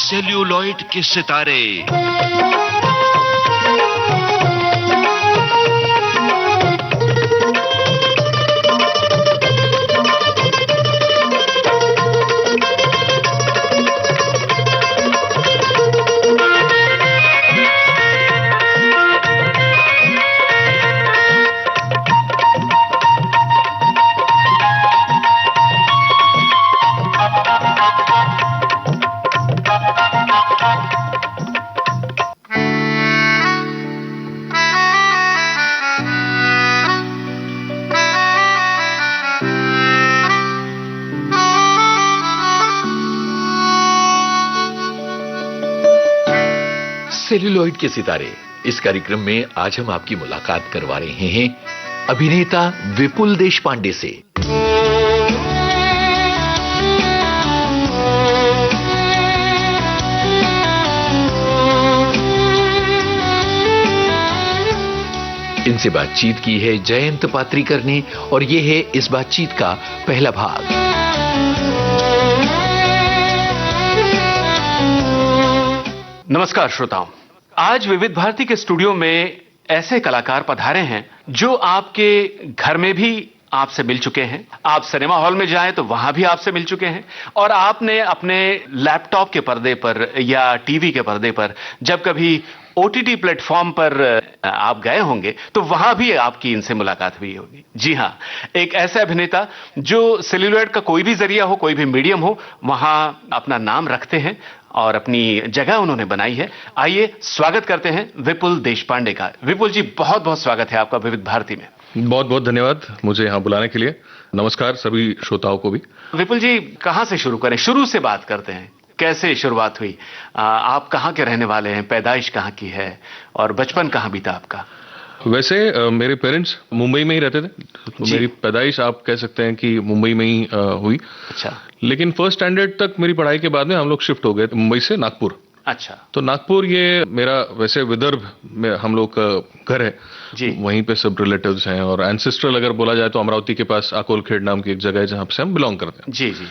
Celluloid के सितारे। Celluloid के सितारे, इस कार्यक्रम में आज हम आपकी मुलाकात करवा रहे हैं अभिनेता विपुल देशपांडे से। इनसे बातचीत की है जयंत पात्रीकर ने और ये है इस बातचीत का पहला भाग। नमस्कार श्रोताओं, आज विविध भारती के स्टूडियो में ऐसे कलाकार पधारे हैं जो आपके घर में भी आपसे मिल चुके हैं, आप सिनेमा हॉल में जाएं तो वहां भी आपसे मिल चुके हैं, और आपने अपने लैपटॉप के पर्दे पर या टीवी के पर्दे पर जब कभी ओटीटी प्लेटफॉर्म पर आप गए होंगे तो वहां भी आपकी इनसे मुलाकात हुई होगी। जी हां, एक ऐसा अभिनेता जो सेल्यूलॉइड का कोई भी जरिया हो, कोई भी मीडियम हो, वहां अपना नाम रखते हैं और अपनी जगह उन्होंने बनाई है। आइए स्वागत करते हैं विपुल देशपांडे का। विपुल जी, बहुत बहुत स्वागत है आपका विविध भारती में। बहुत बहुत धन्यवाद मुझे यहाँ बुलाने के लिए। नमस्कार सभी श्रोताओं को भी। विपुल जी, कहां से शुरू करें? शुरू से बात करते हैं, कैसे शुरुआत हुई? आप कहां के रहने वाले हैं? पैदाइश कहां की है और बचपन कहां बीता आपका? वैसे मेरे पेरेंट्स मुंबई में ही रहते थे, तो मेरी पैदाइश आप कह सकते हैं कि मुंबई में ही हुई। अच्छा। लेकिन फर्स्ट स्टैंडर्ड तक मेरी पढ़ाई के बाद में हम लोग शिफ्ट हो गए मुंबई से नागपुर। अच्छा। तो नागपुर ये मेरा वैसे विदर्भ में हम लोग का घर है जी। वहीं पे सब रिलेटिव्स हैं, और एंसेस्ट्रल अगर बोला जाए तो अमरावती के पास आकोलखेड़ नाम की एक जगह है जहां से हम बिलोंग करते हैं। जी जी।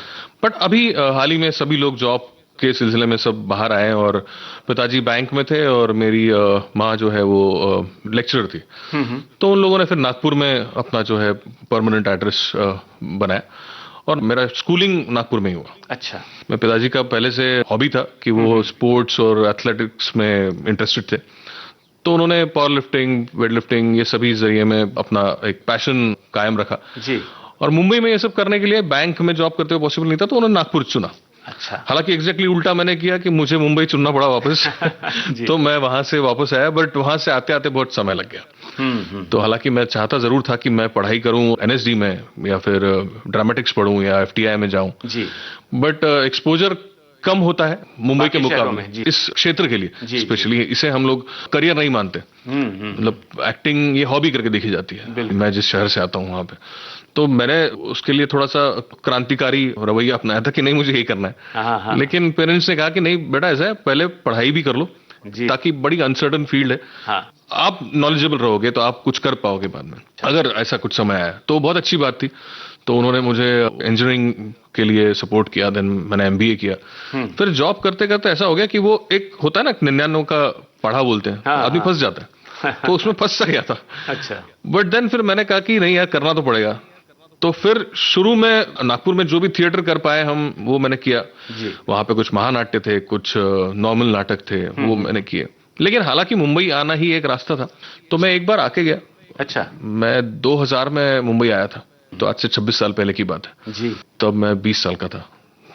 बट अभी हाल ही में सभी लोग जॉब के सिलसिले में सब बाहर आए, और पिताजी बैंक में थे और मेरी माँ जो है वो लेक्चरर थी। तो उन लोगों ने फिर नागपुर में अपना जो है परमानेंट एड्रेस बनाया, और मेरा स्कूलिंग नागपुर में ही हुआ। अच्छा। मैं पिताजी का पहले से हॉबी था कि वो स्पोर्ट्स और एथलेटिक्स में इंटरेस्टेड थे, तो उन्होंने पावर लिफ्टिंग, वेट लिफ्टिंग, ये सभी जरिए में अपना एक पैशन कायम रखा। जी। और मुंबई में ये सब करने के लिए बैंक में जॉब करते हुए पॉसिबल नहीं था, तो उन्होंने नागपुर चुना। अच्छा। हालांकि एग्जैक्टली उल्टा मैंने किया कि मुझे मुंबई चुनना पड़ा वापस। तो मैं वहां से वापस आया, बट वहां से आते आते बहुत समय लग गया। तो हालांकि मैं चाहता जरूर था कि मैं पढ़ाई करूं एनएसडी में या फिर ड्रामेटिक्स पढ़ूं या एफटीआई में जाऊं, जी। बट एक्सपोजर कम होता है मुंबई के मुकाबले इस क्षेत्र के लिए। स्पेशली इसे हम लोग करियर नहीं मानते, मतलब एक्टिंग ये हॉबी करके देखी जाती है। मैं जिस शहर से आता हूँ वहां पे, तो मैंने उसके लिए थोड़ा सा क्रांतिकारी रवैया अपनाया था कि नहीं मुझे यही करना है। लेकिन पेरेंट्स ने कहा कि नहीं बेटा, ऐसा है पहले पढ़ाई भी कर लो, ताकि बड़ी अनसर्टन फील्ड है। आप नॉलेजेबल रहोगे तो आप कुछ कर पाओगे बाद में, अगर ऐसा कुछ समय आया तो बहुत अच्छी बात थी। तो उन्होंने मुझे इंजीनियरिंग के लिए सपोर्ट किया, देन मैंने एमबीए किया। फिर जॉब करते करते ऐसा हो गया कि वो एक होता है ना 99 का पढ़ा बोलते हैं, आदमी फंस जाता है। तो उसमें फंस सा गया था। अच्छा। बट देन फिर मैंने कहा कि नहीं यार, करना तो पड़ेगा। तो फिर शुरू में नागपुर में जो भी थिएटर कर पाए हम, वो मैंने किया। वहां पे कुछ महानाट्य थे, कुछ नॉर्मल नाटक थे, वो मैंने किए। लेकिन हालांकि मुंबई आना ही एक रास्ता था, तो मैं एक बार आके गया। अच्छा। मैं 2000 में मुंबई आया था, तो आज से 26 साल पहले की बात है जी। तब मैं 20 साल का था।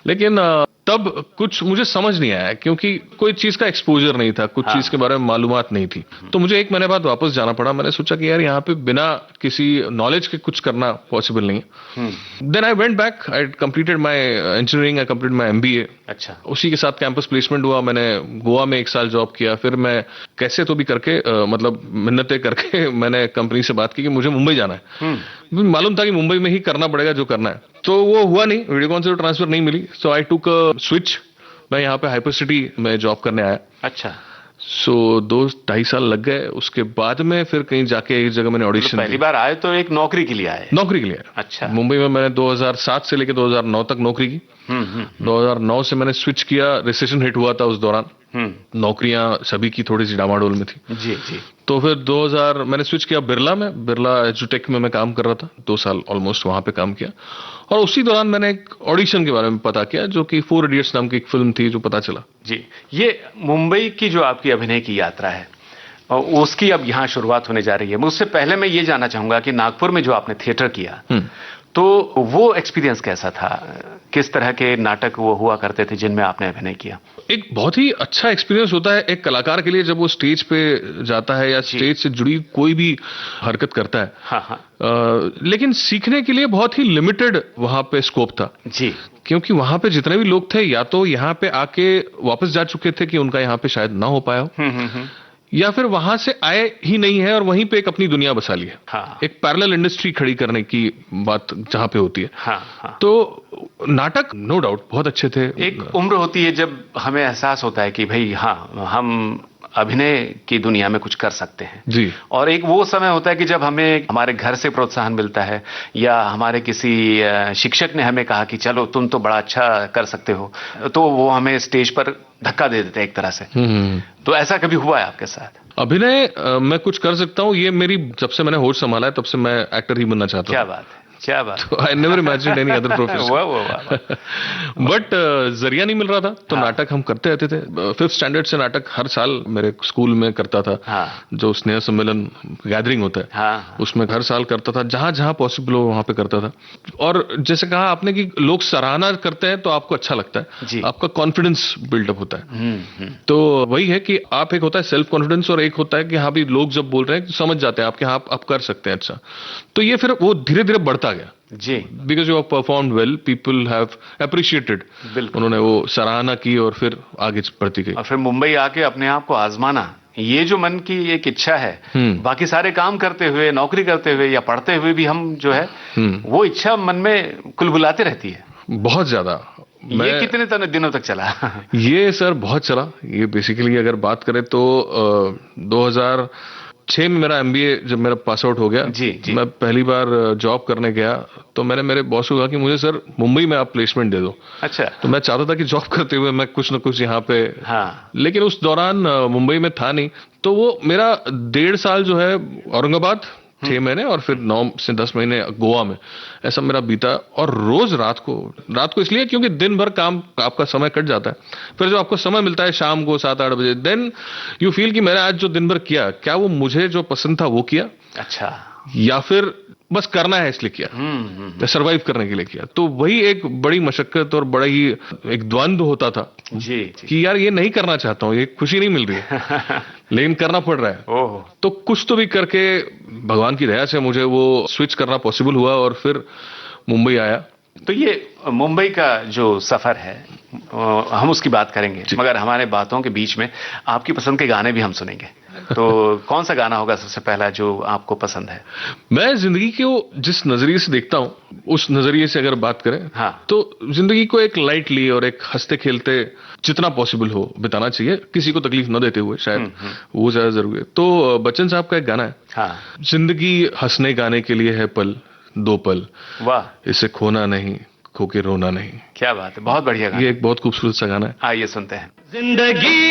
लेकिन तब कुछ मुझे समझ नहीं आया, क्योंकि कोई चीज का एक्सपोजर नहीं था, कुछ चीज के बारे में मालूमात नहीं थी। तो मुझे एक महीने बाद वापस जाना पड़ा। मैंने सोचा कि यार यहाँ पे बिना किसी नॉलेज के कुछ करना पॉसिबल नहीं है। Then I went back, I completed my engineering, I completed my MBA. अच्छा। उसी के साथ कैंपस प्लेसमेंट हुआ, मैंने गोवा में 1 साल जॉब किया। फिर मैं कैसे तो भी करके मतलब मिन्नतें करके मैंने कंपनी से बात की कि मुझे मुंबई जाना है। मालूम था कि मुंबई में ही करना पड़ेगा जो करना है, तो वो हुआ नहीं, वीडियोकॉन से ट्रांसफर नहीं मिली। सो आई टूक अ स्विच। मैं यहाँ पे हाइपर सिटी में जॉब करने आया। अच्छा। सो 2-2.5 साल लग गए। उसके बाद में फिर कहीं जाके एक जगह मैंने ऑडिशन पहली बार आए तो एक नौकरी के लिए आए? नौकरी के लिए। अच्छा। मुंबई में मैंने 2007 से लेकर 2009 तक नौकरी की। 2009 से मैंने स्विच किया, रिसेशन हिट हुआ था उस दौरान। नौकरियां सभी की थोड़ी सी डामाडोल में थी। जी जी। तो फिर 2000 मैंने स्विच किया बिरला में, बिरला एजुटेक में मैं काम कर रहा था। 2 साल ऑलमोस्ट वहां पे काम किया, और उसी दौरान मैंने एक ऑडिशन के बारे में पता किया, जो कि 4 इडियट्स नाम की एक फिल्म थी, जो पता चला। जी, ये मुंबई की जो आपकी अभिनय की यात्रा है, और उसकी अब यहाँ शुरुआत होने जा रही है। उससे पहले मैं ये जानना चाहूंगा कि नागपुर में जो आपने थिएटर किया, तो वो एक्सपीरियंस कैसा था? किस तरह के नाटक वो हुआ करते थे जिनमें आपने अभिनय किया? एक बहुत ही अच्छा एक्सपीरियंस होता है एक कलाकार के लिए, जब वो स्टेज पे जाता है या स्टेज से जुड़ी कोई भी हरकत करता है। हाँ। लेकिन सीखने के लिए बहुत ही लिमिटेड वहां पे स्कोप था जी, क्योंकि वहां पे जितने भी लोग थे, या तो यहाँ पे आके वापस जा चुके थे कि उनका यहाँ पे शायद ना हो पाया हो, या फिर वहां से आए ही नहीं है और वहीं पे एक अपनी दुनिया बसा ली है। हाँ। एक पैरेलल इंडस्ट्री खड़ी करने की बात जहां पे होती है। हाँ। तो नाटक नो डाउट बहुत अच्छे थे। एक उम्र होती है जब हमें एहसास होता है कि भाई हाँ, हम अभिनय की दुनिया में कुछ कर सकते हैं जी, और एक वो समय होता है कि जब हमें हमारे घर से प्रोत्साहन मिलता है, या हमारे किसी शिक्षक ने हमें कहा कि चलो तुम तो बड़ा अच्छा कर सकते हो, तो वो हमें स्टेज पर धक्का दे देते हैं एक तरह से। तो ऐसा कभी हुआ है आपके साथ? अभिनय मैं कुछ कर सकता हूँ, ये मेरी जब से मैंने होश संभाला है तब से मैं एक्टर ही बनना चाहता हूँ। क्या बात है, क्या बात। I never imagined any other profession. वाह। बट जरिया नहीं मिल रहा था, तो नाटक हम करते रहते थे। 5th स्टैंडर्ड से नाटक हर साल मेरे स्कूल में करता था। जो स्नेह सम्मेलन गैदरिंग होता है, उसमें हर साल करता था, जहां जहां पॉसिबल हो वहां पे करता था। और जैसे कहा आपने कि लोग सराहना करते हैं तो आपको अच्छा लगता है, आपका कॉन्फिडेंस बिल्डअप होता है। तो वही है कि आप, एक होता है सेल्फ कॉन्फिडेंस और एक होता है कि हाँ भी लोग जब बोल रहे हैं समझ जाते हैं आपके, हाँ आप कर सकते हैं अच्छा। तो ये फिर वो धीरे धीरे बढ़ता गया जी, because you have performed well, people have appreciated, उन्होंने वो सराहना की और फिर आगे बढ़ती गई। और फिर मुंबई आके अपने आप को आजमाना, ये जो मन की एक इच्छा है, बाकी सारे काम करते हुए, नौकरी करते हुए या पढ़ते हुए भी हम जो है वो इच्छा मन में कुलबुलाते रहती है बहुत ज्यादा। ये कितने दिनों तक चला? ये सर बहुत चला। ये बेसिकली अगर बात करें तो 2006 में मेरा MBA जब मेरा पास आउट हो गया, जी। मैं पहली बार जॉब करने गया तो मैंने मेरे बॉस को कहा कि मुझे सर मुंबई में आप प्लेसमेंट दे दो। अच्छा। तो मैं चाहता था कि जॉब करते हुए मैं कुछ ना कुछ यहाँ पे, लेकिन उस दौरान मुंबई में था नहीं। तो वो मेरा 1.5 साल जो है औरंगाबाद, 6 महीने, और फिर 9 से 10 महीने गोवा में, ऐसा मेरा बीता। और रोज रात को इसलिए क्योंकि दिन भर काम, आपका समय कट जाता है, फिर जब आपको समय मिलता है शाम को 7-8 बजे, देन यू फील कि मैंने आज जो दिन भर किया, क्या वो मुझे जो पसंद था वो किया, अच्छा, या फिर बस करना है इसलिए किया, सरवाइव करने के लिए किया। तो वही एक बड़ी मशक्कत और बड़ा ही एक द्वंद्व होता था जी, कि यार ये नहीं करना चाहता हूँ, ये खुशी नहीं मिल रही है लेकिन करना पड़ रहा है। तो कुछ तो भी करके भगवान की दया से मुझे वो स्विच करना पॉसिबल हुआ और फिर मुंबई आया। तो ये मुंबई का जो सफर है हम उसकी बात करेंगे, मगर हमारे बातों के बीच में आपकी पसंद के गाने भी हम सुनेंगे। तो कौन सा गाना होगा सबसे पहला जो आपको पसंद है? मैं जिंदगी को जिस नजरिए से देखता हूँ, उस नजरिए से अगर बात करें, तो जिंदगी को एक लाइटली और एक हंसते खेलते जितना पॉसिबल हो बिताना चाहिए, किसी को तकलीफ न देते हुए, शायद वो ज्यादा जरूरी है। तो बच्चन साहब का एक गाना है, जिंदगी हंसने गाने के लिए है पल, 2 पल, वाह, इसे खोना नहीं, खो के रोना नहीं। क्या बात है, बहुत बढ़िया गाना। ये एक बहुत खूबसूरत सा गाना है, आइए सुनते हैं। जिंदगी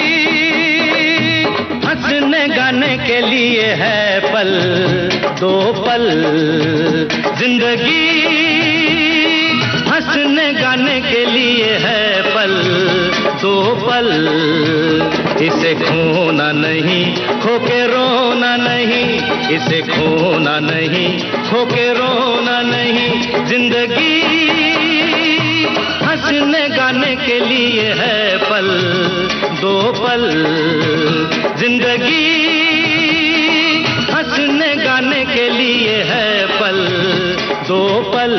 हंसने गाने के लिए है पल, 2 पल, जिंदगी हंसने गाने के लिए है पल, 2 पल, इसे खोना नहीं, खो के रोना नहीं, इसे खोना नहीं, खो के रोना नहीं, जिंदगी हंसने गाने के लिए है पल, 2 पल, जिंदगी हंसने गाने के लिए है पल, 2 पल।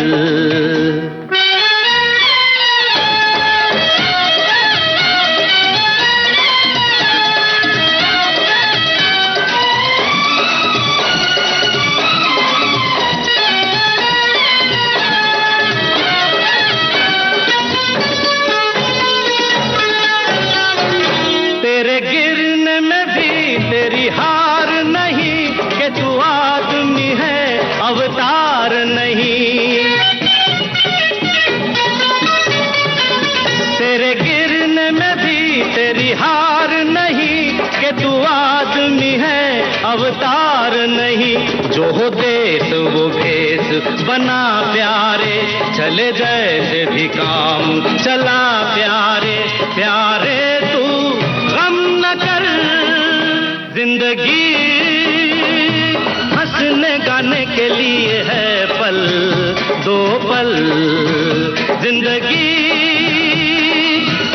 तेरे गिरने में गिरने में भी तेरी हार नहीं, कि तू आदमी है अवतार नहीं। जो हो देश वो भेष बना प्यारे, चले जैसे भी काम चला प्यारे। प्यारे तू गम न कर, जिंदगी हंसने गाने के लिए है पल दो पल। जिंदगी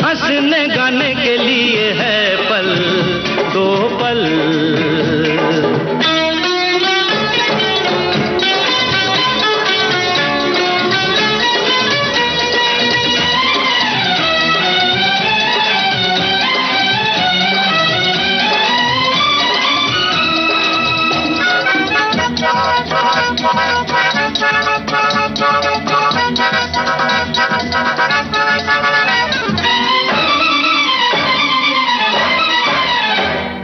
हंसने गाने के लिए है पल दो पल।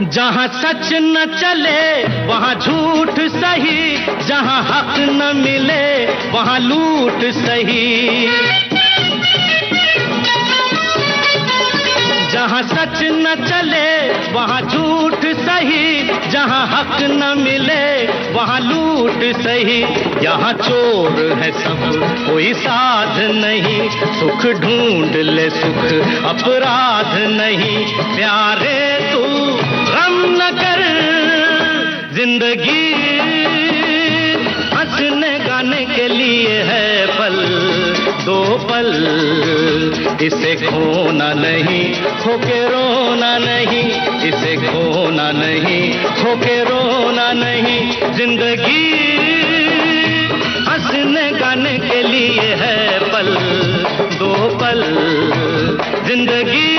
जहाँ सच न चले वहाँ झूठ सही, जहाँ हक न मिले वहाँ लूट सही। जहाँ सच न चले वहाँ झूठ सही, जहाँ हक न मिले वहाँ लूट सही। यहाँ चोर है सब कोई साध नहीं, सुख ढूंढ ले सुख अपराध नहीं। प्यारे तू गम न कर, जिंदगी हंसने गाने के लिए है पल दो पल। इसे खोना नहीं होके रोना नहीं, इसे खोना नहीं होके रोना नहीं। जिंदगी हंसने गाने के लिए है पल दो पल। जिंदगी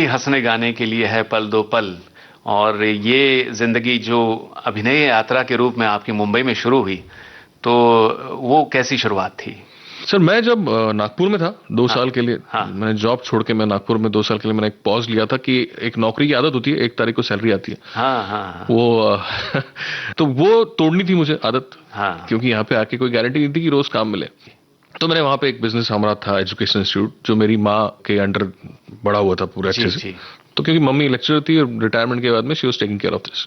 हंसने गाने के लिए है पल दो पल। और ये जिंदगी जो अभिनय यात्रा के रूप में आपकी मुंबई में शुरू हुई, तो वो कैसी शुरुआत थी? सर मैं जब नागपुर में था 2 साल के लिए, मैंने जॉब छोड़ के मैं नागपुर में 2 साल के लिए मैंने एक पॉज लिया था कि एक नौकरी की आदत होती है, 1 तारीख को सैलरी आती है। वो तो वो तोड़नी थी मुझे आदत, क्योंकि यहाँ पे आके कोई गारंटी नहीं थी कि रोज काम मिले। तो मैंने वहाँ पे एक बिजनेस हमारा था एजुकेशन इंस्टीट्यूट, जो मेरी माँ के अंडर बड़ा हुआ था पूरे अच्छे से। तो क्योंकि मम्मी लेक्चरर थी और रिटायरमेंट के बाद में she was taking care of this.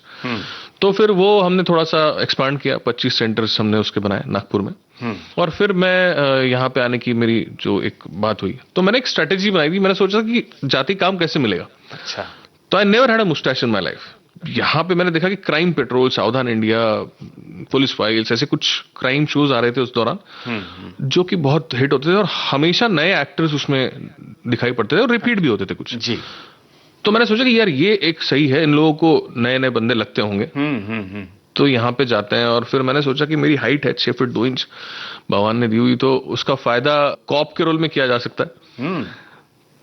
तो फिर वो हमने थोड़ा सा एक्सपांड किया, 25 सेंटर्स हमने उसके बनाए नागपुर में। और फिर मैं यहाँ पे आने की मेरी जो एक बात हुई, तो मैंने एक स्ट्रेटेजी बनाई थी। मैंने सोचा कि जाति काम कैसे मिलेगा। अच्छा। तो I never had a moustache in my life. यहाँ पे मैंने देखा कि क्राइम पेट्रोल, सावधान इंडिया, पुलिस फाइल्स, ऐसे कुछ क्राइम शोज आ रहे थे उस दौरान, जो कि बहुत हिट होते थे और हमेशा नए एक्टर्स उसमें दिखाई पड़ते थे और रिपीट भी होते थे कुछ जी। तो मैंने सोचा कि यार ये एक सही है, इन लोगों को नए नए बंदे लगते होंगे, तो यहाँ पे जाते हैं। और फिर मैंने सोचा कि मेरी हाइट है 6 फीट 2 इंच भगवान ने दी हुई, तो उसका फायदा कॉप के रोल में किया जा सकता है।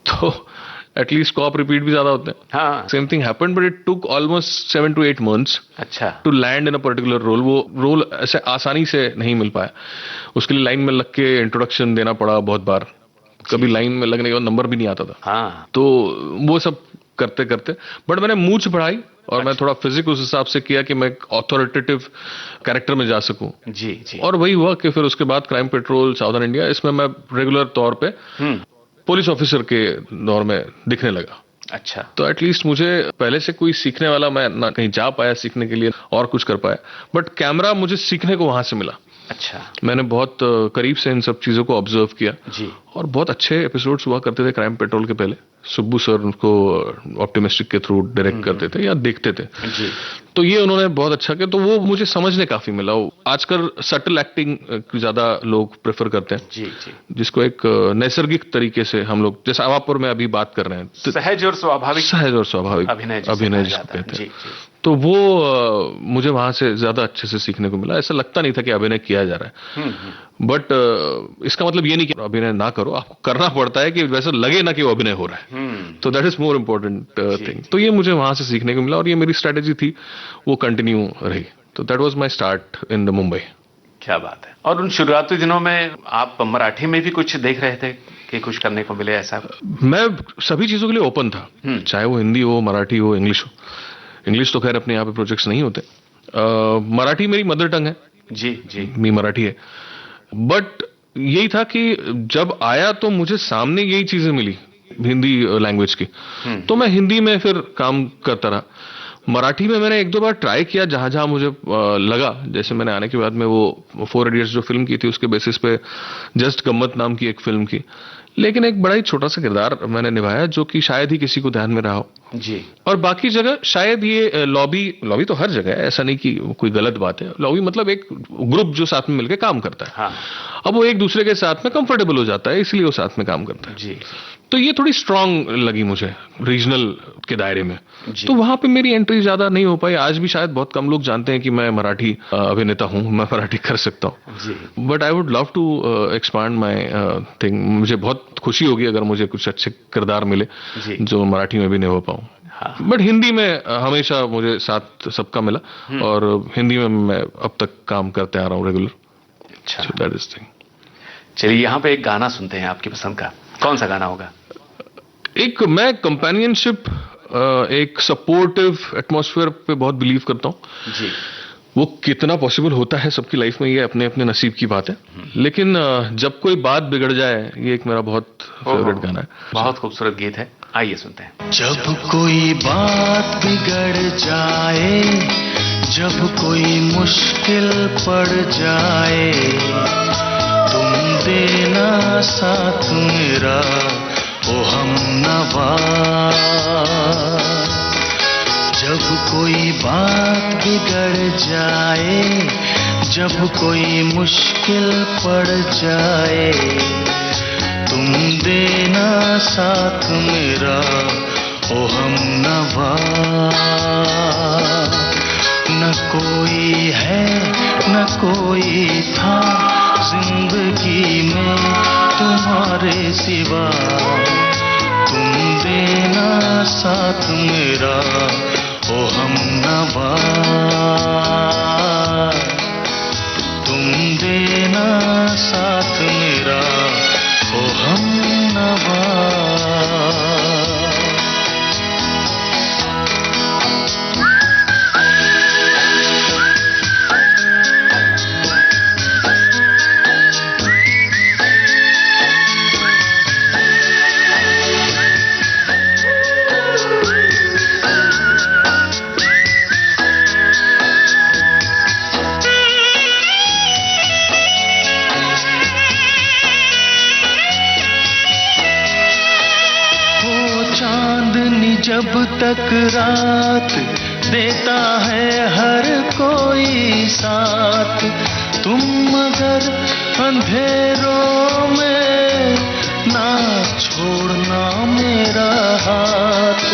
तो एटलीस्ट कॉप रिपीट भी ज्यादा होते हैं। Same thing happened, but it took almost 7 to 8 months to land in a particular role. वो रोल ऐसे आसानी से नहीं मिल पाया, उसके लिए लाइन में लग के इंट्रोडक्शन देना पड़ा बहुत बार। कभी लाइन में लगने के बाद नंबर भी नहीं आता था। तो वो सब करते करते बट मैंने मूंछ बढ़ाई और मैं थोड़ा फिजिक उस हिसाब से किया कि मैं ऑथोरिटेटिव कैरेक्टर में जा सकूं। जी। और वही हुआ कि फिर उसके बाद क्राइम पेट्रोल, सावधान इंडिया, इसमें मैं रेगुलर तौर पे पुलिस ऑफिसर के दौर में दिखने लगा। अच्छा। तो एटलीस्ट मुझे पहले से कोई सीखने वाला, मैं ना कहीं जा पाया सीखने के लिए और कुछ कर पाया, बट कैमरा मुझे सीखने को वहां से मिला। अच्छा। मैंने बहुत करीब से इन सब चीजों को ऑब्जर्व किया जी। और बहुत अच्छे एपिसोड्स हुआ करते थे क्राइम पेट्रोल के पहले। सुब्बू सर उनको ऑप्टिमिस्टिक के थ्रू डायरेक्ट करते थे या देखते थे जी। तो ये उन्होंने बहुत अच्छा किया, तो वो मुझे समझने काफी मिला। आजकल सटल एक्टिंग ज्यादा लोग प्रेफर करते हैं जी, जिसको एक नैसर्गिक तरीके से हम लोग, जैसे आवापुर में अभी बात कर रहे हैं, सहज और स्वाभाविक अभिनय जिसको कहते हैं, तो वो मुझे वहां से ज्यादा अच्छे से सीखने को मिला। ऐसा लगता नहीं था कि अभिनय किया जा रहा है, बट इसका मतलब ये नहीं कि अभिनय ना करो, आपको करना पड़ता है कि वैसा लगे ना कि वो अभिनय हो रहा है। तो that is more important thing. तो ये मुझे वहां से सीखने को मिला और ये मेरी स्ट्रेटेजी थी, वो कंटिन्यू रही। तो that was my start in the Mumbai. क्या बात है। और उन शुरुआती दिनों में आप मराठी में भी कुछ देख रहे थे कि कुछ करने को मिले ऐसा? मैं सभी चीजों के लिए ओपन था, चाहे वो हिंदी हो, मराठी हो, इंग्लिश हो। इंग्लिश तो खैर अपने यहाँ पे प्रोजेक्ट्स नहीं होते। मराठी मेरी मदर टंग है जी। मी मराठी है, बट यही था कि जब आया तो मुझे सामने यही चीजें मिली हिंदी लैंग्वेज की, तो मैं हिंदी में फिर काम करता रहा। मराठी में मैंने एक दो बार ट्राई किया जहां जहां मुझे लगा, जैसे मैंने आने के बाद में वो 4 इडियट्स जो फिल्म की थी उसके बेसिस पे जस्ट गम्मत नाम की एक फिल्म की, लेकिन एक बड़ा ही छोटा सा किरदार मैंने निभाया जो कि शायद ही किसी को ध्यान में रहा हो जी। और बाकी जगह शायद ये लॉबी तो हर जगह है, ऐसा नहीं कि कोई गलत बात है। लॉबी मतलब एक ग्रुप जो साथ में मिलकर काम करता है। हाँ। अब वो एक दूसरे के साथ में कंफर्टेबल हो जाता है, इसलिए वो साथ में काम करता है जी। तो ये थोड़ी स्ट्रांग लगी मुझे रीजनल के दायरे में, तो वहां पे मेरी एंट्री ज्यादा नहीं हो पाई। आज भी शायद बहुत कम लोग जानते हैं कि मैं मराठी अभिनेता हूं, मैं मराठी कर सकता हूं, but I would love to expand my thing. मुझे बहुत खुशी होगी अगर मुझे कुछ अच्छे किरदार मिले जो मराठी में भी नहीं हो पाऊं। बट हिंदी में हमेशा मुझे साथ सबका मिला और हिंदी में मैं अब तक काम करते आ रहा हूँ रेगुलर। अच्छा, दैट इज थिंग। चलिए यहाँ पे एक गाना सुनते हैं आपकी पसंद का, कौन सा गाना होगा? एक मैं कंपेनियनशिप, एक सपोर्टिव एटमॉस्फेयर पे बहुत बिलीव करता हूँ जी। वो कितना पॉसिबल होता है सबकी लाइफ में, ये अपने अपने नसीब की बात है, लेकिन जब कोई बात बिगड़ जाए, ये एक मेरा बहुत फेवरेट गाना है। बहुत खूबसूरत गीत है, आइए सुनते हैं। जब कोई बात बिगड़ जाए, जब कोई मुश्किल पड़ जाए, तुम देना साथ मेरा ओ हमनवा। जब कोई बात बिगड़ जाए, जब कोई मुश्किल पड़ जाए, तुम देना साथ मेरा ओ हमनवा। न कोई है न कोई था जिंदगी में तुम्हारे सिवा, तुम देना साथ मेरा ओ हमनवा। तुम देना साथ मेरा ओ हमनवा। जब तक रात देता है हर कोई साथ, तुम मगर अंधेरों में ना छोड़ना मेरा हाथ।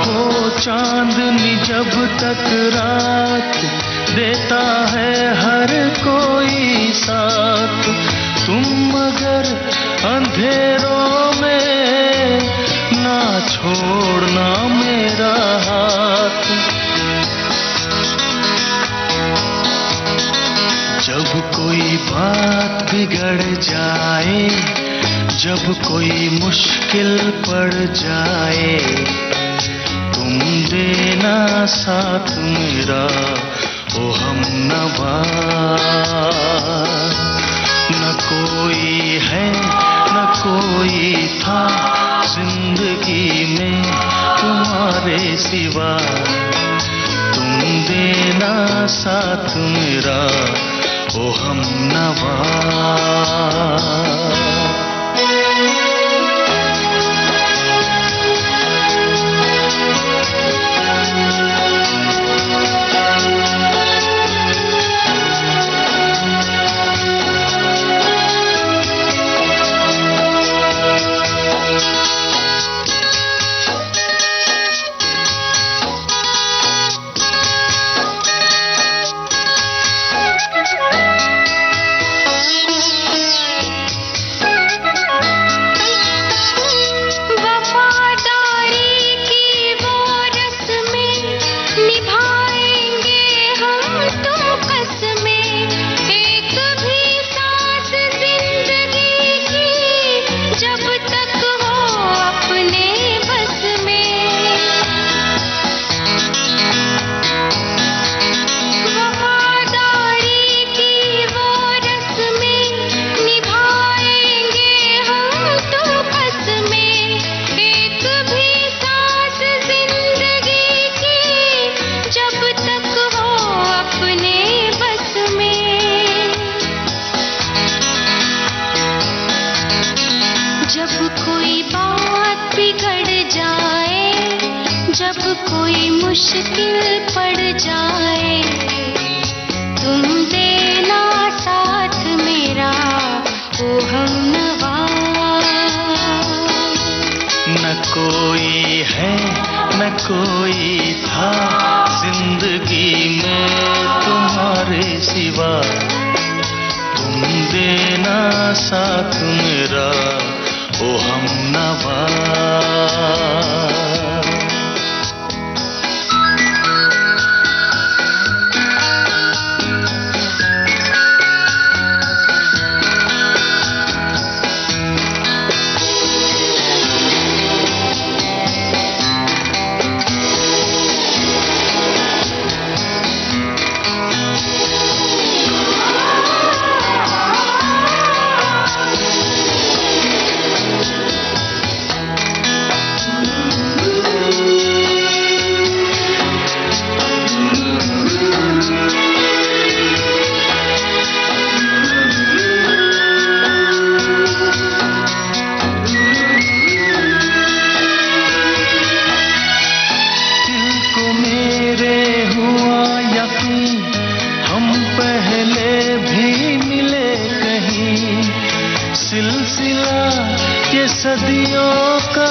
हो चांदनी जब तक रात देता है हर कोई साथ, तुम मगर अंधेरों में ना छोड़ना मेरा हाथ। जब कोई बात बिगड़ जाए, जब कोई मुश्किल पड़ जाए, तुम देना साथ मेरा ओ हमनवा। न कोई है न कोई था जिंदगी में तुम्हारे सिवा, तुम देना साथ मेरा ओ हमनवा। जब कोई मुश्किल पड़ जाए, तुम देना साथ मेरा ओ हमनवा। न कोई है न कोई था जिंदगी में तुम्हारे सिवा, तुम देना साथ मेरा ओ हमनवा। सदियों का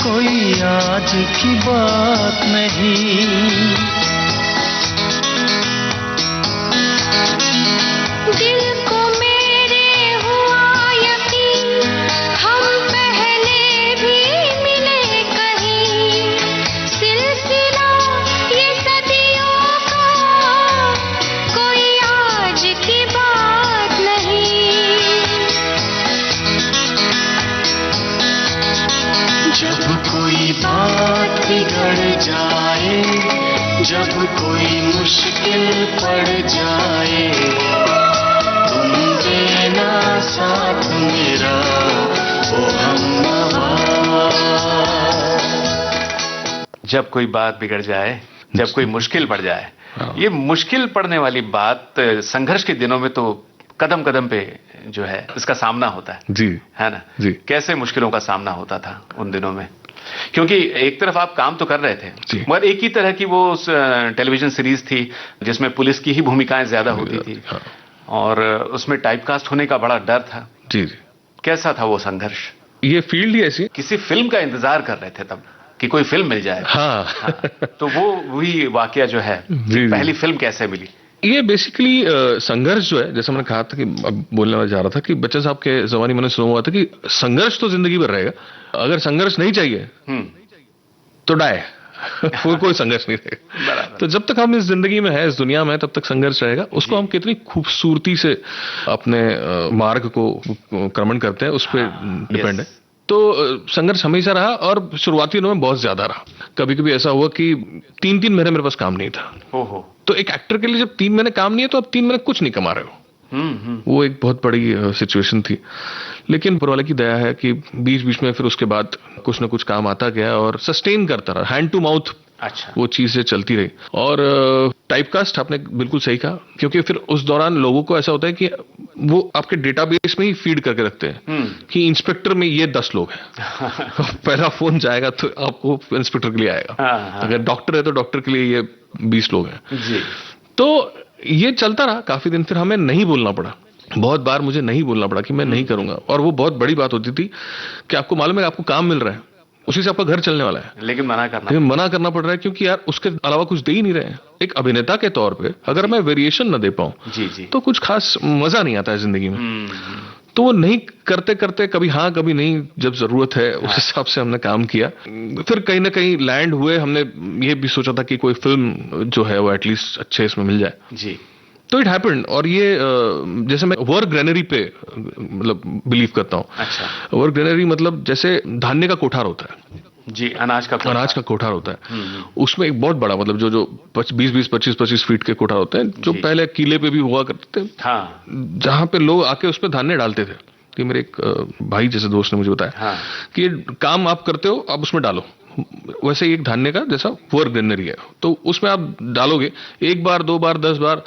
कोई आज की बात नहीं। दिल को मेरे हुआ यकीन, हम पहले भी मिले कहीं। सिलसिला ये सदियों का कोई आज की बात नहीं। जब कोई बात बिगड़ जाए, जब कोई मुश्किल पड़ जाए, तुम देना साथ मेरा ओ हमनवा। जब कोई बात बिगड़ जाए, जब कोई मुश्किल पड़ जाए, ये मुश्किल पड़ने वाली बात संघर्ष के दिनों में तो कदम कदम पे जो है इसका सामना होता है जी, है ना जी। कैसे मुश्किलों का सामना होता था उन दिनों में? क्योंकि एक तरफ आप काम तो कर रहे थे, मगर एक ही तरह की वो टेलीविजन सीरीज थी जिसमें पुलिस की ही भूमिकाएं ज्यादा होती थी, और उसमें टाइपकास्ट होने का बड़ा डर था। जी जी। कैसा था वो संघर्ष? ये फील्ड ही ऐसी। किसी फिल्म का इंतजार कर रहे थे तब कि कोई फिल्म मिल जाए। हाँ। तो वो वही वाकया जो है, पहली फिल्म कैसे मिली? ये बेसिकली संघर्ष जो है, जैसे मैंने कहा था कि अब बोलने जा रहा था कि बच्चे साहब के जवानी मैंने सुना हुआ था कि संघर्ष तो जिंदगी भर रहेगा, अगर संघर्ष नहीं चाहिए तो डाय कोई संघर्ष नहीं रहेगा। तो जब तक हम इस जिंदगी में है, इस दुनिया में है, तब तक संघर्ष रहेगा। उसको हम कितनी खूबसूरती से अपने मार्ग को क्रमण करते हैं, उस पर डिपेंड है। तो संघर्ष हमेशा रहा, और शुरुआती दिनों में बहुत ज्यादा रहा। कभी कभी ऐसा हुआ कि 3-3 महीने मेरे पास काम नहीं था। ओहो। तो एक एक्टर के लिए जब 3 महीने काम नहीं है तो आप 3 महीने कुछ नहीं कमा रहे हो। वो एक बहुत बड़ी सिचुएशन थी, लेकिन ऊपर वाले की दया है कि बीच बीच में फिर उसके बाद कुछ ना कुछ काम आता गया और सस्टेन करता रहा, हैंड टू माउथ। अच्छा। वो चीजें चलती रही। और टाइपकास्ट आपने बिल्कुल सही कहा, क्योंकि फिर उस दौरान लोगों को ऐसा होता है कि वो आपके डेटाबेस में ही फीड करके रखते हैं कि इंस्पेक्टर में ये 10 लोग हैं। पहला फोन जाएगा तो आपको इंस्पेक्टर के लिए आएगा। अगर डॉक्टर है तो डॉक्टर के लिए ये 20 लोग हैं जी। तो ये चलता रहा काफी दिन। फिर हमें नहीं बोलना पड़ा, बहुत बार मुझे नहीं बोलना पड़ा कि मैं नहीं करूंगा। और वो बहुत बड़ी बात होती थी कि आपको मालूम है कि आपको काम मिल रहा है, उसी से आपका घर चलने वाला है, लेकिन मना करना पड़ रहा है, क्योंकि यार उसके अलावा कुछ दे ही नहीं रहे हैं। एक अभिनेता के तौर पे अगर मैं वेरिएशन न दे पाऊं तो कुछ खास मजा नहीं आता है जिंदगी में। तो वो नहीं करते करते कभी हाँ कभी नहीं, जब जरूरत है उस हिसाब से हमने काम किया। फिर कहीं ना कहीं लैंड हुए। हमने ये भी सोचा था कि कोई फिल्म जो है वो एटलीस्ट अच्छे इसमें मिल जाए जी। तो इट हैपेंड। और ये जैसे मैं वर्क ग्रेनरी पे मतलब बिलीव करता हूँ। अच्छा। वर्क ग्रेनरी मतलब जैसे धान्य का कोठार होता है जी, अनाज का कोठार होता है। उसमें एक बहुत बड़ा मतलब जो 20-25 फीट के कोठार होते हैं, जो पहले किले पे भी हुआ करते थे। हाँ। जहाँ पे लोग आके उसपे धान्य डालते थे। कि मेरे एक भाई जैसे दोस्त ने मुझे बताया कि ये काम आप करते हो, आप उसमें डालो। वैसे ही एक धान्य का जैसा वर्क ग्रेनरी है, तो उसमें आप डालोगे 1 बार 2 बार 10 बार,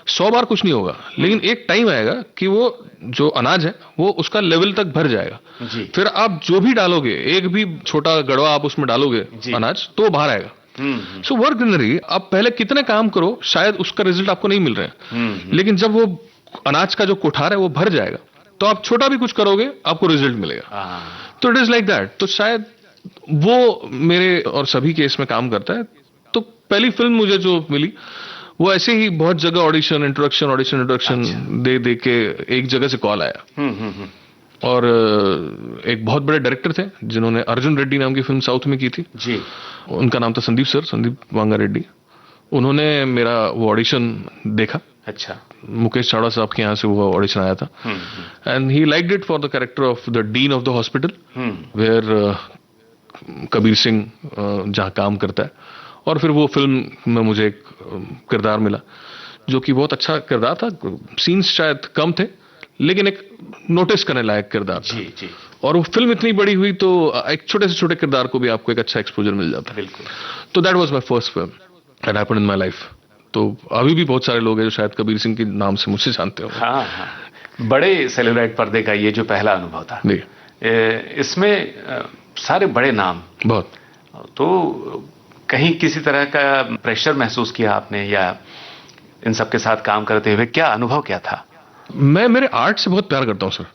100 बार कुछ नहीं होगा, लेकिन एक टाइम आएगा कि वो जो अनाज है वो उसका लेवल तक भर जाएगा जी। फिर आप जो भी डालोगे, एक भी छोटा गड़वा आप उसमें डालोगे अनाज, तो वो बाहर आएगा। सो वर्क जनरली आप पहले कितने काम करो, शायद उसका रिजल्ट आपको नहीं मिल रहा है, लेकिन जब वो अनाज का जो कोठार है वो भर जाएगा, तो आप छोटा भी कुछ करोगे आपको रिजल्ट मिलेगा। तो इट इज लाइक दैट। तो शायद वो मेरे और सभी केस में काम करता है। तो पहली फिल्म मुझे जो मिली वो ऐसे ही बहुत जगह ऑडिशन इंट्रोडक्शन दे दे के एक जगह से कॉल आया। और एक बहुत बड़े डायरेक्टर थे जिन्होंने अर्जुन रेड्डी नाम की फिल्म साउथ में की थी जी, उनका नाम था संदीप वांगा रेड्डी। उन्होंने मेरा वो ऑडिशन देखा। अच्छा। मुकेश चावड़ा साहब के यहाँ से वो ऑडिशन आया था and he liked it for the character of the dean of the hospital where Kabir Singh जहाँ काम करता है। और फिर वो फिल्म में मुझे एक किरदार मिला जो कि बहुत अच्छा किरदार था। सीन्स शायद कम थे लेकिन एक नोटिस करने लायक किरदार था। जी। और वो फिल्म इतनी बड़ी हुई तो एक छोटे से छोटे किरदार को भी आपको एक अच्छा एक्सपोजर मिल जाता है। बिल्कुल। तो that was my first film that happened in my life. तो अभी भी बहुत सारे लोग हैं जो शायद कबीर सिंह के नाम से मुझसे जानते हो। हाँ। बड़े सेलिब्रेट पर्दे का ये जो पहला अनुभव था, इसमें सारे बड़े नाम, बहुत। तो कहीं किसी तरह का प्रेशर महसूस किया आपने, या इन सब के साथ काम करते हुए क्या अनुभव क्या था? मैं मेरे आर्ट से बहुत प्यार करता हूँ सर।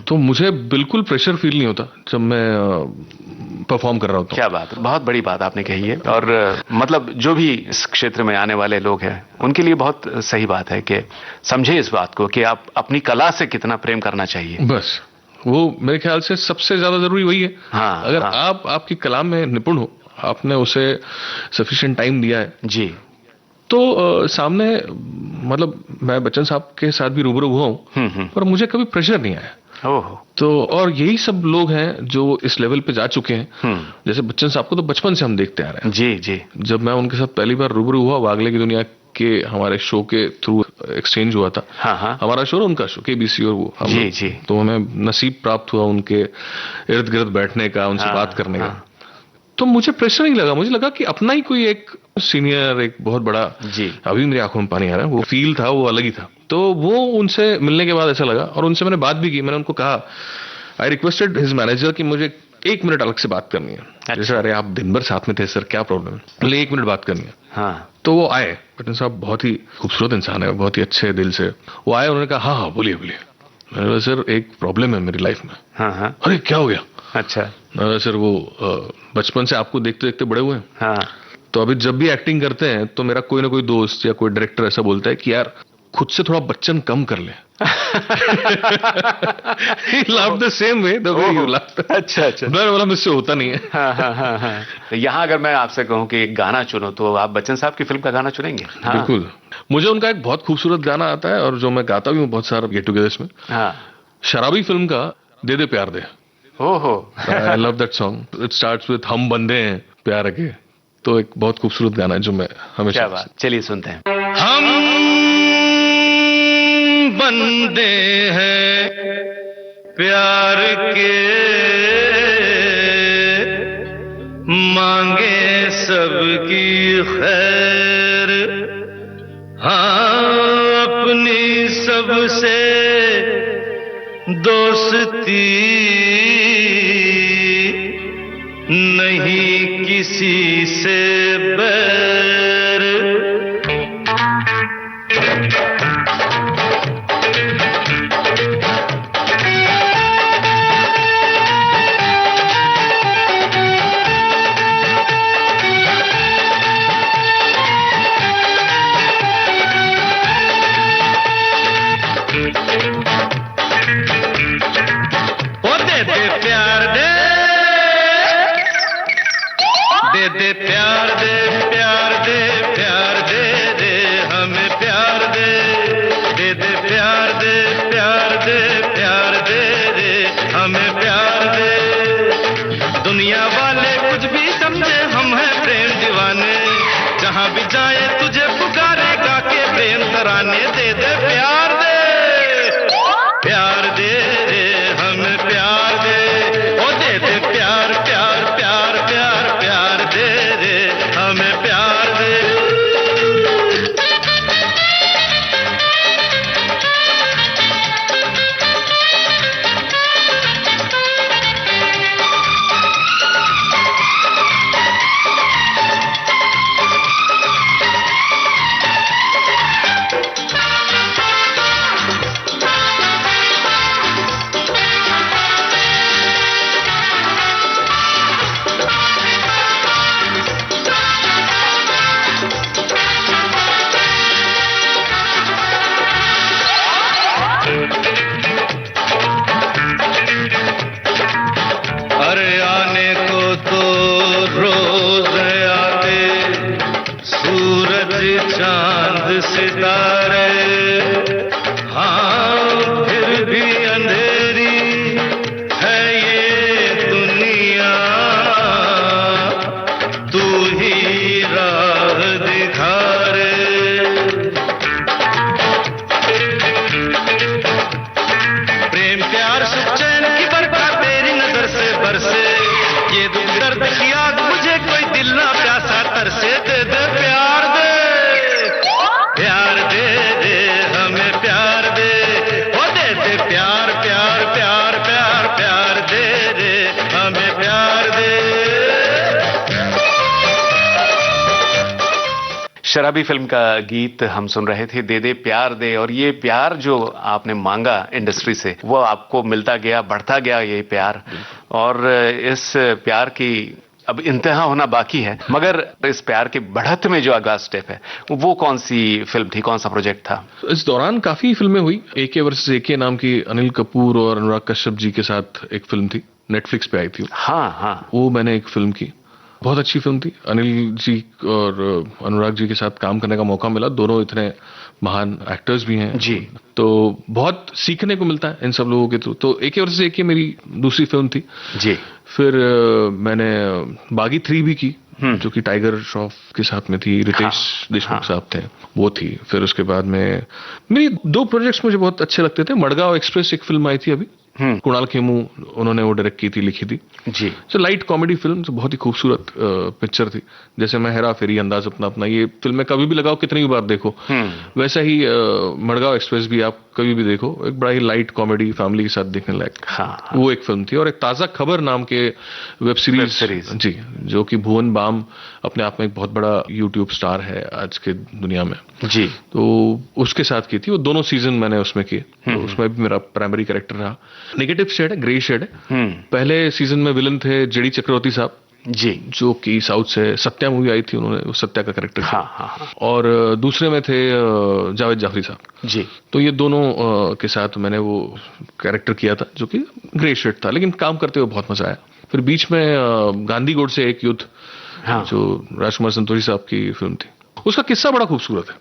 तो मुझे बिल्कुल प्रेशर फील नहीं होता जब मैं परफॉर्म कर रहा होता हूँ। क्या बात, बहुत बड़ी बात आपने कही है। और मतलब जो भी इस क्षेत्र में आने वाले लोग हैं उनके लिए बहुत सही बात है कि समझे इस बात को कि आप अपनी कला से कितना प्रेम करना चाहिए। बस वो मेरे ख्याल से सबसे ज्यादा जरूरी वही है। हाँ, अगर आप आपकी कला में निपुण हो, आपने उसे सफिशिएंट टाइम दिया है जी, तो सामने मतलब मैं बच्चन साहब के साथ भी रूबरू हुआ हूँ पर मुझे कभी प्रेशर नहीं आया। तो और यही सब लोग हैं जो इस लेवल पे जा चुके हैं। जैसे बच्चन साहब को तो बचपन से हम देखते आ रहे हैं। जी जी। जब मैं उनके साथ पहली बार रूबरू हुआ वागले की दुनिया के हमारे शो के थ्रू एक्सचेंज हुआ था। हाँ। हमारा शो और उनका शो केबीसी और वो जी जी। तो हमें नसीब प्राप्त हुआ उनके इर्द गिर्द बैठने का, उनसे बात करने का। तो मुझे प्रेशर नहीं लगा, मुझे लगा कि अपना ही कोई एक सीनियर, एक बहुत बड़ा जी, अभी मेरी आंखों में पानी आ रहा है, वो फील था, वो अलग ही था। तो वो उनसे मिलने के बाद ऐसा लगा और उनसे मैंने बात भी की। मैंने उनको कहा, आई रिक्वेस्टेड हिज मैनेजर कि मुझे 1 मिनट अलग से बात करनी है। अच्छा। जैसे अरे आप दिन भर साथ में थे सर, क्या प्रॉब्लम है? बोले 1 मिनट बात करनी है। हाँ। तो वो आए, बटन साहब बहुत ही खूबसूरत इंसान है, बहुत ही अच्छे दिल से वो आए। उन्होंने कहा हाँ बोलिए बोलिए। मैंने बोला सर एक प्रॉब्लम है मेरी लाइफ में। हाँ। अरे क्या हो गया? अच्छा। सर वो बचपन से आपको देखते देखते बड़े हुए हैं। हाँ। तो अभी जब भी एक्टिंग करते हैं तो मेरा कोई ना कोई दोस्त या कोई डायरेक्टर ऐसा बोलता है कि यार खुद से थोड़ा बच्चन कम कर ले। He laughed the same way the way you laughed. अच्छा। मैं बोला मुझसे होता नहीं है। हाँ। तो यहाँ अगर मैं आपसे कहूँ कि एक गाना चुनो तो आप बच्चन साहब की फिल्म का गाना चुनेंगे? हाँ। बिल्कुल। मुझे उनका एक बहुत खूबसूरत गाना आता है और जो मैं गाता भी हूँ बहुत सारा गेट टुगेदर्स में। हाँ। शराबी फिल्म का दे दे प्यार दे। ओहो। I love that song. It starts with हम बंदे हैं प्यार के। तो एक बहुत खूबसूरत गाना है जो मैं हमेशा। क्या बात, चलिए सुनते हैं। हम बंदे हैं प्यार के, मांगे सबकी खैर, हाँ अपनी सबसे दोस्ती, नहीं किसी से बैर। दे प्यार दे प्यार दे प्यार दे दे हमें प्यार दे, दे दे प्यार दे प्यार दे प्यार दे दे हमें प्यार दे। दुनिया वाले कुछ भी समझे हम हैं प्रेम दीवाने, जहाँ भी जाए तुझे पुकारे गा के प्रेम तराने। दे दे प्यार दे प्यार दे दे हमें प्यार दे, ओ दे दे प्यार प्यार प्यार प्यार प्यार दे दे हमें प्यार दे। शराबी फिल्म का गीत हम सुन रहे थे, दे दे प्यार दे। और ये प्यार जो आपने मांगा इंडस्ट्री से, वो आपको मिलता गया, बढ़ता गया ये प्यार। और इस प्यार की अब इंतहा होना बाकी है, मगर इस प्यार के बढ़त में जो अगला स्टेप है, वो कौन सी फिल्म थी, कौन सा प्रोजेक्ट था? इस दौरान काफी फिल्में हुई। एके वर्सेस एके नाम की अनिल कपूर और अनुराग कश्यप जी के साथ एक फिल्म थी, नेटफ्लिक्स पे आई थी। हाँ हाँ, वो मैंने एक फिल्म की, बहुत अच्छी फिल्म थी। अनिल जी और अनुराग जी के साथ काम करने का मौका मिला, दोनों इतने महान एक्टर्स भी हैं जी, तो बहुत सीखने को मिलता है इन सब लोगों के थ्रू। तो एके वर्सेस एके मेरी दूसरी फिल्म थी जी। फिर मैंने बागी 3 भी की, जो कि टाइगर श्रॉफ के साथ में थी, रितेश देशमुख साहब थे, वो थी। फिर उसके बाद में मेरी 2 प्रोजेक्ट्स मुझे बहुत अच्छे लगते थे। मडगांव एक्सप्रेस एक फिल्म आई थी अभी, कुणाल खेमू उन्होंने वो डायरेक्ट की थी, लिखी थी जी। तो लाइट कॉमेडी फिल्म, तो बहुत ही खूबसूरत पिक्चर थी। जैसे मैं हेरा फेरी, अंदाज अपना अपना, ये फिल्में कभी भी लगाओ, कितनी भी बार देखो, वैसा ही मडगांव एक्सप्रेस भी आप कभी भी देखो, एक बड़ा ही लाइट कॉमेडी, फैमिली के साथ देखने लायक। हाँ, वो एक फिल्म थी। और एक ताजा खबर नाम के वेब सीरीज जी, जो कि भुवन बाम अपने आप में एक बहुत बड़ा यूट्यूब स्टार है आज के दुनिया में जी, तो उसके साथ की थी। वो दोनों सीजन मैंने उसमें किए, तो उसमें भी मेरा प्राइमरी कैरेक्टर रहा। नेगेटिव शेड है, ग्रे शेड है। पहले सीजन में विलन थे जेडी चक्रवर्ती साहब जी, जो कि साउथ से सत्या मूवी आई थी, उन्होंने वो सत्या का कैरेक्टर किया। हाँ। और दूसरे में थे जावेद जाफरी साहब जी। तो ये दोनों के साथ मैंने वो कैरेक्टर किया था, जो कि ग्रे शेड था, लेकिन काम करते हुए बहुत मजा आया। फिर बीच में गांधी गोड से एक युद्ध, जो राजकुमार संतोषी साहब की फिल्म थी, उसका किस्सा बड़ा खूबसूरत है।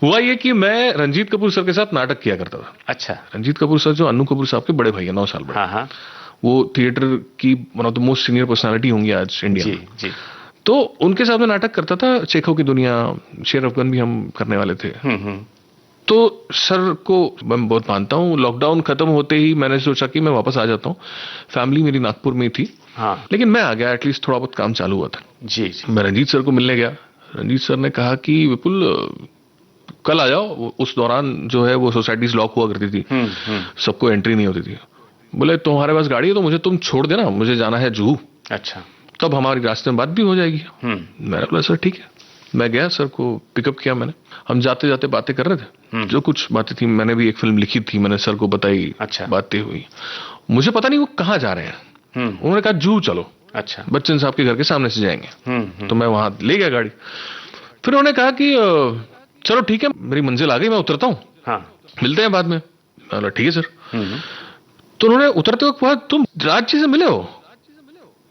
हुआ ये कि मैं रंजीत कपूर सर के साथ नाटक किया करता था। अच्छा। रंजीत कपूर सर जो अन्नू कपूर साहब के बड़े भाई है, 9 साल बड़े। हाँ। वो थिएटर की one of the most senior personality होंगी आज इंडिया में। जी। तो उनके साथ में नाटक करता था। चेखों की दुनिया, शेर अफगान भी हम करने वाले थे। तो सर को मैं बहुत मानता हूँ। लॉकडाउन खत्म होते ही मैंने सोचा कि मैं वापस आ जाता हूँ। फैमिली मेरी नागपुर में थी, लेकिन मैं आ गया, एटलीस्ट थोड़ा बहुत काम चालू हुआ था। जी। मैं रंजीत सर को मिलने गया। रंजीत सर ने कहा कि विपुल कल आ जाओ। उस दौरान जो है वो सोसाइटीज लॉक हुआ करती थी, सबको एंट्री नहीं होती थी। बोले तुम्हारे पास गाड़ी है तो मुझे तुम छोड़ देना, मुझे जाना है जुहू। अच्छा। तब हमारी रास्ते में बात भी हो जाएगी। मैंने बोला सर ठीक है। मैं गया, सर को पिकअप किया मैंने। हम जाते जाते बातें कर रहे थे, जो कुछ बातें थी। मैंने भी एक फिल्म लिखी थी, मैंने सर को बताई। अच्छा। बातें हुई। मुझे पता नहीं वो कहाँ जा रहे हैं। उन्होंने कहा जुहू चलो। अच्छा। बच्चन साहब के घर के सामने से जाएंगे। तो मैं वहां ले गया गाड़ी। फिर उन्होंने कहा कि चलो ठीक है, मेरी मंजिल आ गई, मैं उतरता हूँ, मिलते हैं बाद में। मैं बोला ठीक है सर। तो उन्होंने उतरते वक्त कहा तुम राज जी से मिले हो?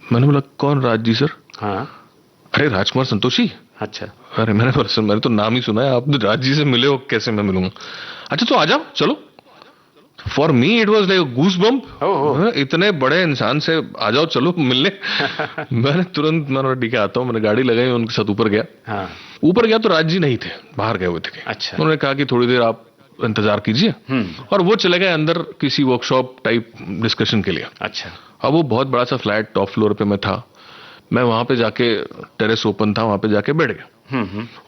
मैंने बोला कौन राज जी सर? अरे राजकुमार संतोषी। अच्छा। अरे मैंने बोला सर मैंने तो नाम ही सुना है, आप राज जी से मिले हो, कैसे मैं मिलूंगा? अच्छा तो आ जाओ चलो। For me it was like goose bump. इतने बड़े इंसान से आ जाओ चलो मिलने। मैंने तुरंत मैंने ठीक है आता हूँ। मैंने गाड़ी लगाई, उनके साथ ऊपर गया। ऊपर गया तो राज जी नहीं थे, बाहर गए हुए थे। अच्छा। उन्होंने कहा कि थोड़ी देर आप इंतजार कीजिए। और वो चले गए अंदर किसी वर्कशॉप टाइप डिस्कशन के लिए। अच्छा। अब वो बहुत बड़ा सा फ्लैट टॉप फ्लोर पे मैं था। मैं वहां पे जाके, टेरेस ओपन था, वहां पे जाके बैठ गया।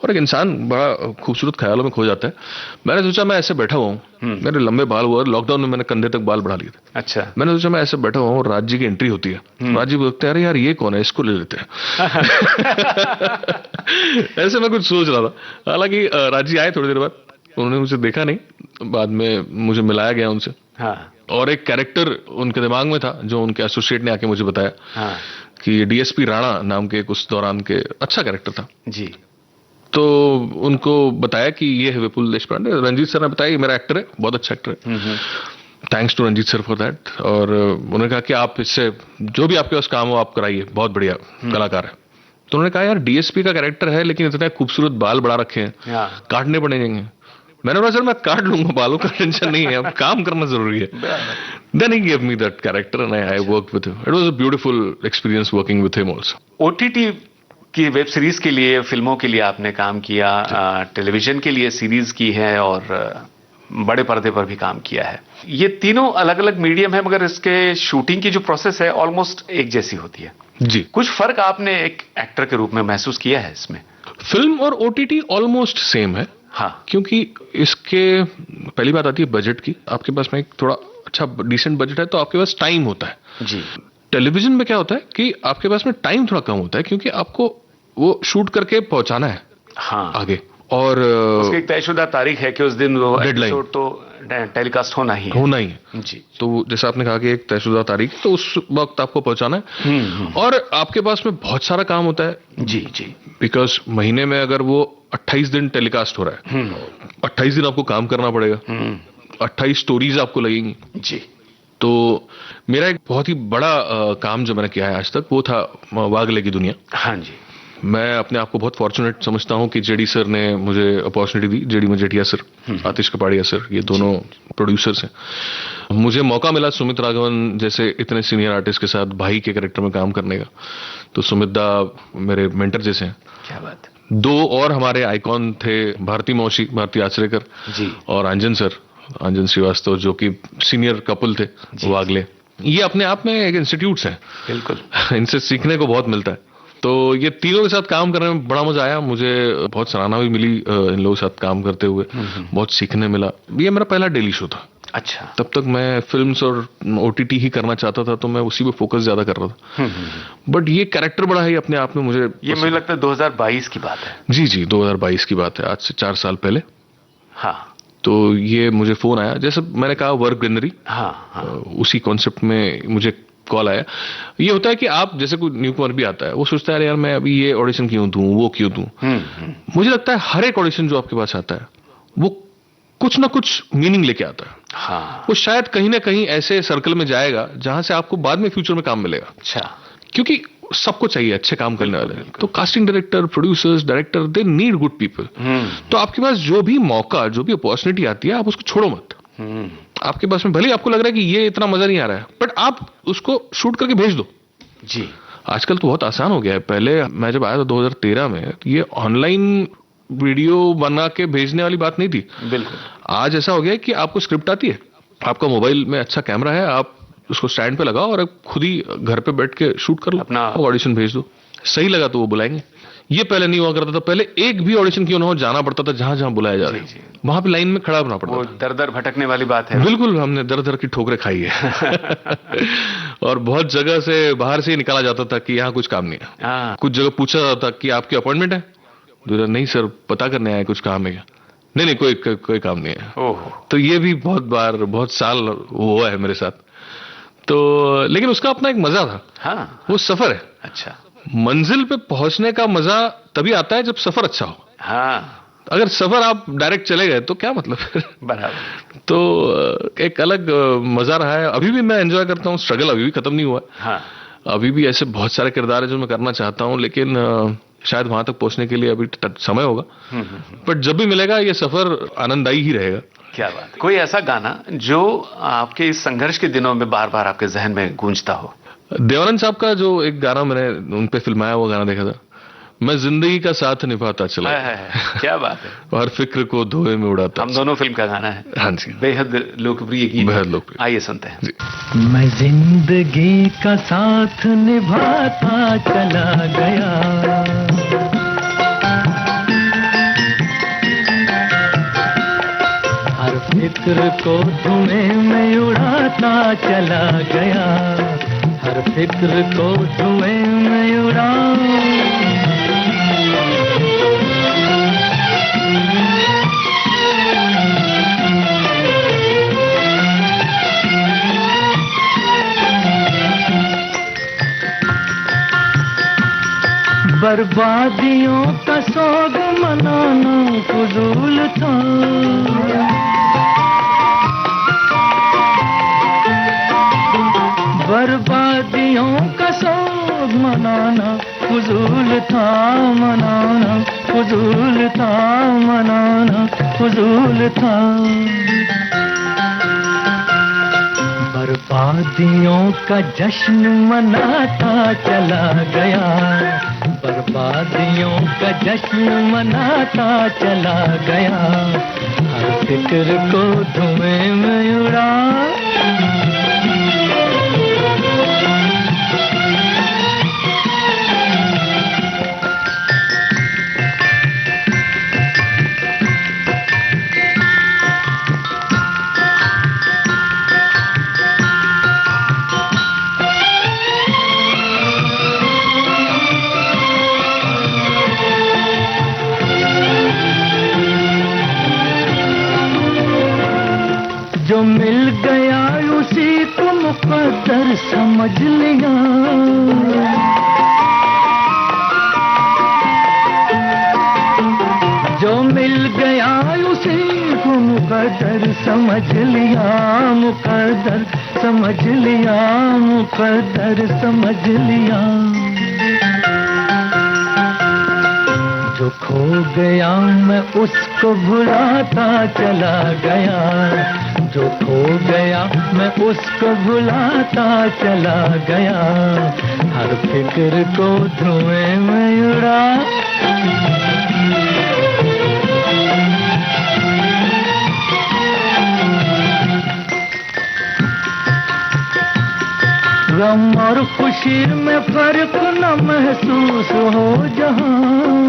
और एक इंसान बड़ा खूबसूरत ख्यालों में खो जाता है। मैंने सोचा मैं ऐसे बैठा हुआ हूँ, मेरे लंबे बाल हुआ, लॉकडाउन में मैंने कंधे तक बाल बढ़ा लिए थे। अच्छा। मैंने सोचा मैं ऐसे बैठा हुआ हूँ और राज जी की एंट्री होती है। राज जी बोलते हैं अरे यार ये कौन है, इसको ले लेते हैं। ऐसे मैं कुछ सोच रहा था। हालांकि राज जी आए थोड़ी देर बाद, उन्होंने मुझे देखा नहीं, बाद में मुझे मिलाया गया उनसे। और एक कैरेक्टर उनके दिमाग में था, जो उनके एसोसिएट ने आके मुझे बताया कि डीएसपी राणा नाम के उस दौरान के अच्छा कैरेक्टर था जी। तो उनको बताया कि ये है विपुल देशपांडे। रंजीत सर ने बताया ये मेरा एक्टर है, बहुत अच्छा एक्टर है। Thanks to Ranjit sir for that. और उन्होंने कहा कि आप इससे जो भी आपके पास काम हो आप कराइए, बहुत बढ़िया कलाकार है। तो उन्होंने कहा यार डीएसपी का कैरेक्टर है, लेकिन इतने खूबसूरत बाल बढ़ा रखे हैं, काटने पड़ेंगे। मैंने बोला सर मैं काट लूंगा, बालों का टेंशन नहीं है, अब काम करना जरूरी है। Then he gave me that character and I worked with him. It was a beautiful experience working with him also. OTT की वेब सीरीज के लिए, फिल्मों के लिए आपने काम किया, टेलीविजन के लिए सीरीज की है और बड़े पर्दे पर भी काम किया है। ये तीनों अलग अलग मीडियम है, मगर इसके शूटिंग की जो प्रोसेस है ऑलमोस्ट एक जैसी होती है जी। कुछ फर्क आपने एक एक्टर के रूप में महसूस किया है इसमें? फिल्म और OTT ऑलमोस्ट सेम है। हाँ, क्योंकि इसके पहली बात आती है बजट की। आपके पास में एक थोड़ा अच्छा डिसेंट बजट है तो आपके पास टाइम होता है जी। टेलीविजन में क्या होता है कि आपके पास में टाइम थोड़ा कम होता है, क्योंकि आपको वो शूट करके पहुंचाना है। हाँ आगे। और उसकी एक तयशुदा तारीख है कि उस दिन वो एपिसोड तो टेलीकास्ट होना ही है जी। तो जैसा आपने कहा कि एक तयशुदा तारीख, तो उस वक्त आपको पहुंचाना है। और आपके पास में बहुत सारा काम होता है जी जी, बिकॉज महीने में अगर वो 28 दिन टेलीकास्ट हो रहा है, 28 दिन आपको काम करना पड़ेगा, 28 स्टोरीज आपको लगेंगी जी। तो मेरा एक बहुत ही बड़ा काम जो मैंने किया है आज तक, वो था वागले की दुनिया। हाँ जी। मैं अपने आप को बहुत फॉर्चुनेट समझता हूँ कि जेडी सर ने मुझे अपॉर्चुनिटी दी, जेडी मजेठिया सर, आतिश कपाड़िया सर, ये दोनों प्रोड्यूसर्स हैं। मुझे मौका मिला सुमित राघवन जैसे इतने सीनियर आर्टिस्ट के साथ भाई के कैरेक्टर में काम करने का। तो सुमित दा मेरे मेंटर जैसे हैं। क्या बात। दो और हमारे आइकॉन थे, भारती मौशी, भारती आचरेकर जी, और अंजन सर, अंजन श्रीवास्तव, जो कि सीनियर कपल थे वागले। ये अपने आप में एक इंस्टीट्यूट्स हैं, बिल्कुल इनसे सीखने को बहुत मिलता है। तो ये तीनों के साथ काम करने में बड़ा मजा आया। मुझे बहुत सराहना भी मिली इन लोगों के साथ काम करते हुए, बहुत सीखने मिला। ये मेरा पहला डेली शो था। अच्छा। तब तक मैं फिल्म्स और ओटीटी ही करना चाहता था, तो मैं उसी पे फोकस ज्यादा कर रहा था। बट ये कैरेक्टर बड़ा है अपने आप में। मुझे लगता है 2022 की बात है। जी जी, 2022 की बात है, आज से 4 साल पहले। हाँ। तो ये मुझे फोन आया, जैसे मैंने कहा वर्क गैलरी, उसी कॉन्सेप्ट में मुझे कॉल आया। ये होता है कि आप जैसे कोई न्यूकमर भी आता है, वो सोचता है यार मैं अभी ये ऑडिशन क्यों दूं, वो क्यों दूं। मुझे लगता है हर एक ऑडिशन जो आपके पास आता है वो कुछ ना कुछ मीनिंग लेके आता है। हाँ। वो शायद कहीं ना कहीं ऐसे सर्कल में जाएगा जहां से आपको बाद में फ्यूचर में काम मिलेगा। अच्छा। क्योंकि सबको चाहिए अच्छे काम करने वाले। तो casting director, producers, director, they need good people. तो आपके पास जो भी मौका, जो भी अपॉर्चुनिटी आती है, आप उसको छोड़ो मत। आपके पास में भले आपको लग रहा है कि ये इतना मजा नहीं आ रहा है, बट आप उसको शूट करके भेज दो जी। आजकल तो बहुत आसान हो गया है। पहले मैं जब आया था 2013 में, ये ऑनलाइन वीडियो बना के भेजने वाली बात नहीं थी। बिल्कुल। आज ऐसा हो गया है कि आपको स्क्रिप्ट आती है, आपका मोबाइल में अच्छा कैमरा है, आप उसको स्टैंड पे लगाओ और खुद ही घर पे बैठ के शूट कर लो, अपना ऑडिशन भेज दो। सही लगा तो वो बुलाएंगे। ये पहले नहीं हुआ करता था। पहले एक भी ऑडिशन क्यों ना हो, जाना पड़ता था जहां जहां बुलाया जा रहा है, वहां पे लाइन में खड़ा होना पड़ता था। दर दर भटकने वाली बात है। बिल्कुल, हमने दर दर की ठोकरें खाई है। और बहुत जगह से बाहर से ही निकाला जाता था कि यहाँ कुछ काम नहीं है। कुछ जगह पूछा जाता था कि आपकी अपॉइंटमेंट है, नहीं सर पता करने आए, कुछ काम है क्या? नहीं, कोई काम नहीं है। तो ये भी बहुत बार, बहुत साल हुआ है मेरे साथ। तो लेकिन उसका अपना एक मजा था। हाँ। वो सफर है। अच्छा। मंजिल पे पहुंचने का मजा तभी आता है जब सफर अच्छा हो। हाँ। अगर सफर आप डायरेक्ट चले गए तो क्या मतलब। बराबर। तो एक अलग मजा रहा है। अभी भी मैं एंजॉय करता हूँ। स्ट्रगल अभी भी खत्म नहीं हुआ। हाँ। अभी भी ऐसे बहुत सारे किरदार है जो मैं करना चाहता हूँ, लेकिन शायद वहां तक पहुंचने के लिए अभी समय होगा। बट जब भी मिलेगा ये सफर आनंददायी ही रहेगा। क्या बात है। कोई ऐसा गाना जो आपके इस संघर्ष के दिनों में बार बार आपके जहन में गूंजता हो? देवानंद साहब का जो एक गाना मैंने उन पे फिल्माया हुआ गाना देखा था, मैं जिंदगी का साथ निभाता चला। क्या बात है। और फिक्र को धुएं में उड़ाता। हम दोनों फिल्म का गाना है। हाँ जी। बेहद लोकप्रिय गीत। बेहद लोकप्रिय। आइए सुनते हैं। मैं जिंदगी का साथ निभाता चला गया, हर फिक्र को धुएं में उड़ाता चला गया, हर फिक्र को धुएं में उड़ा। बर्बादियों का सोग मनाना फजूल था, बर्बादियों का सोग मनाना फजूल था, मनाना फजूल था, मनाना फजूल था। बर्बादियों का जश्न मनाता चला गया, बर्बादियों का जश्न मनाता चला गया, हर फिक्र को धुएं में उड़ा। जो मिल गया उसी को मुकद्दर समझ लिया, जो मिल गया उसी को मुकद्दर समझ लिया, मुकद्दर समझ लिया, मुकद्दर समझ लिया। जो खो गया मैं उसको भुलाता चला गया, जो खो गया मैं उसको भुलाता चला गया, हर फिक्र को धुएं में उड़ा। गम और खुशी में फर्क न महसूस हो जहां,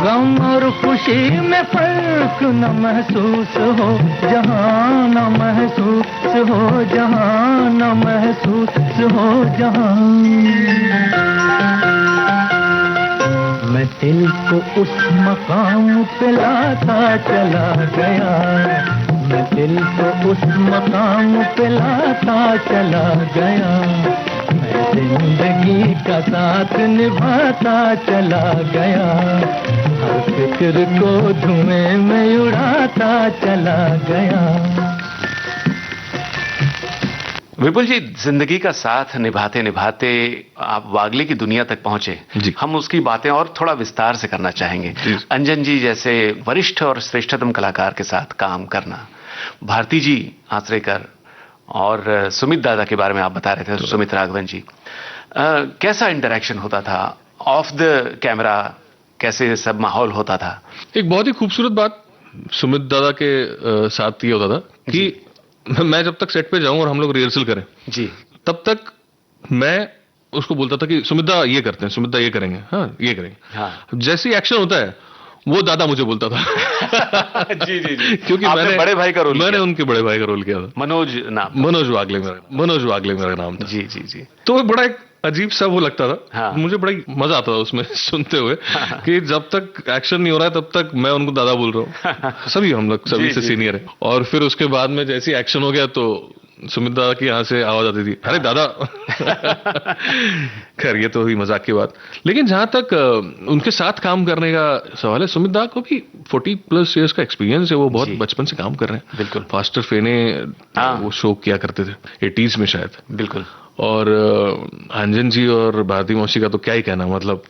गम और खुशी में फर्क न महसूस हो जहां, न महसूस हो जहां, न महसूस हो जहां। मैं दिल को उस मकाम पे लाता चला गया, मैं दिल को उस मकाम पे लाता चला गया, मैं जिंदगी का साथ निभाता चला गया, हर फिक्र को धुएं में उड़ाता चला गया। विपुल जी, जिंदगी का साथ निभाते निभाते आप वागले की दुनिया तक पहुंचे। हम उसकी बातें और थोड़ा विस्तार से करना चाहेंगे। अंजन जी जैसे वरिष्ठ और श्रेष्ठतम कलाकार के साथ काम करना, भारती जी आचरेकर और सुमित दादा के बारे में आप बता रहे थे, सुमित राघवन जी, कैसा इंटरेक्शन होता था ऑफ द कैमरा, कैसे सब माहौल होता था? एक बहुत ही खूबसूरत बात सुमित दादा के साथ ये होता था कि मैं जब तक सेट पे जाऊं और हम लोग रिहर्सल करें जी, तब तक मैं उसको बोलता था कि सुमित दा ये करते हैं, सुमित दा ये करेंगे, हाँ ये करेंगे। हाँ। जैसे ही एक्शन होता है वो दादा मुझे बोलता था। जी जी जी, क्योंकि मैंने बड़े भाई का रोल मैंने उनके बड़े भाई का रोल किया था। मनोज मनोज वागले मेरा नाम था। जी जी जी। तो बड़ा एक अजीब सा वो लगता था। हाँ। मुझे बड़ा मजा आता था उसमें सुनते हुए कि जब तक एक्शन नहीं हो रहा है तब तक मैं उनको दादा बोल रहा हूँ। सभी हम लोग सभी से सीनियर है। और फिर उसके बाद में जैसे एक्शन हो गया तो सुमित दादा की यहाँ से आवाज आती थी, अरे दादा। खैर ये तो हुई मजाक की बात। लेकिन जहां तक उनके साथ काम करने का सवाल है, सुमित दादा को भी 40+ ईयर्स का एक्सपीरियंस है। वो बहुत बचपन से काम कर रहे हैं। बिल्कुल। फास्टर फेने वो शो किया करते थे 80s में शायद। बिल्कुल। और अंजन जी और भारती मौसी का तो क्या ही कहना, मतलब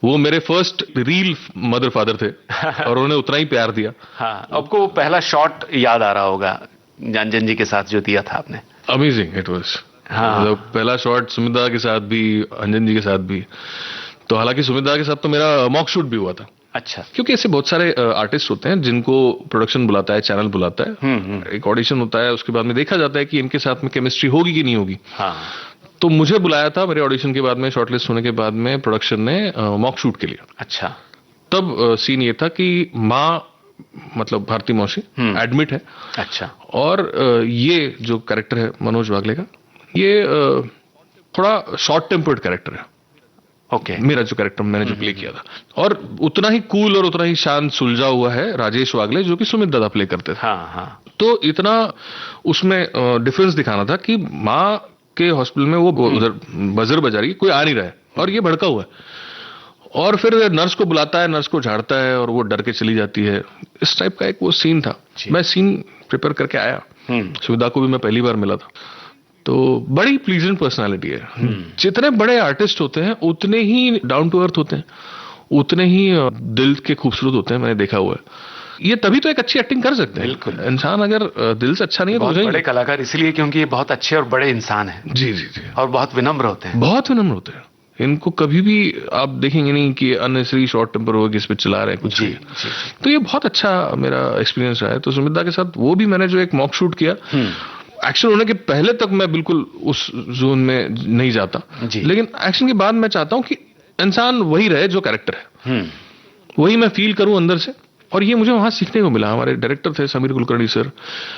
वो मेरे फर्स्ट रील मदर फादर थे और उन्होंने उतना ही प्यार दिया। हाँ, आपको पहला शॉट याद आ रहा होगा अंजन जी के साथ जो दिया था आपने? Amazing it was. हाँ। मतलब पहला शॉट सुमित दादा के साथ भी, अंजन जी के साथ भी। तो हालांकि सुमित दादा के साथ तो मेरा मॉक शूट भी हुआ था। अच्छा। क्योंकि ऐसे बहुत सारे आर्टिस्ट होते हैं जिनको प्रोडक्शन बुलाता है, चैनल बुलाता है, एक ऑडिशन होता है, उसके बाद में देखा जाता है कि इनके साथ में केमिस्ट्री होगी कि नहीं होगी। हाँ। तो मुझे बुलाया था मेरे ऑडिशन के बाद में, शॉर्टलिस्ट होने के बाद में प्रोडक्शन ने मॉक शूट के लिए। अच्छा। तब सीन ये था कि माँ मतलब भारती मौसी एडमिट है। अच्छा। और ये जो कैरेक्टर है मनोज वागले का, ये थोड़ा शॉर्ट टेम्पर्ड कैरेक्टर है। ओके। मेरा जो कैरेक्टर मैंने जो प्ले किया था, और उतना ही कूल और उतना ही शांत सुलझा हुआ है राजेश वागले, जो कि सुमित दादा प्ले करते थे। हाँ हाँ। तो इतना उसमें डिफरेंस दिखाना था कि माँ के हॉस्पिटल में वो उधर बजर बजा रही है, कोई आ नहीं रहा है और ये भड़का हुआ है, और फिर नर्स को बुलाता है, नर्स को झाड़ता है और वो डर के चली जाती है। इस टाइप का एक वो सीन था। मैं सीन प्रिपेयर करके आया, सुविधा को भी मैं पहली बार मिला था। तो बड़ी प्लीजेंट पर्सनालिटी है। जितने बड़े आर्टिस्ट होते हैं उतने ही डाउन टू अर्थ होते हैं, उतने ही दिल के खूबसूरत होते हैं, मैंने देखा हुआ है। ये तभी तो एक अच्छी एक्टिंग कर सकते हैं। बिल्कुल। इंसान अगर दिल से अच्छा नहीं है तो बहुत बड़े कलाकार इसलिए क्योंकि ये बहुत अच्छे और बड़े इंसान हैं। जी जी जी। और बहुत विनम्र होते हैं। बहुत विनम्र होते हैं। इनको कभी भी आप देखेंगे नहीं कि अननेसेसरी शॉर्ट टेम्पर हो, किस पे चला रहे हैं कुछ। जी, जी। तो ये बहुत अच्छा मेरा एक्सपीरियंस रहा है। तो सुमित दा के साथ वो भी मैंने जो एक मॉक शूट किया, एक्शन होने के पहले तक मैं बिल्कुल उस जोन में नहीं जाता, लेकिन एक्शन के बाद मैं चाहता हूं कि इंसान वही रहे जो कैरेक्टर है, वही मैं फील करूं अंदर से। और ये मुझे वहां सीखने को मिला। हमारे डायरेक्टर थे समीर कुलकर्णी सर,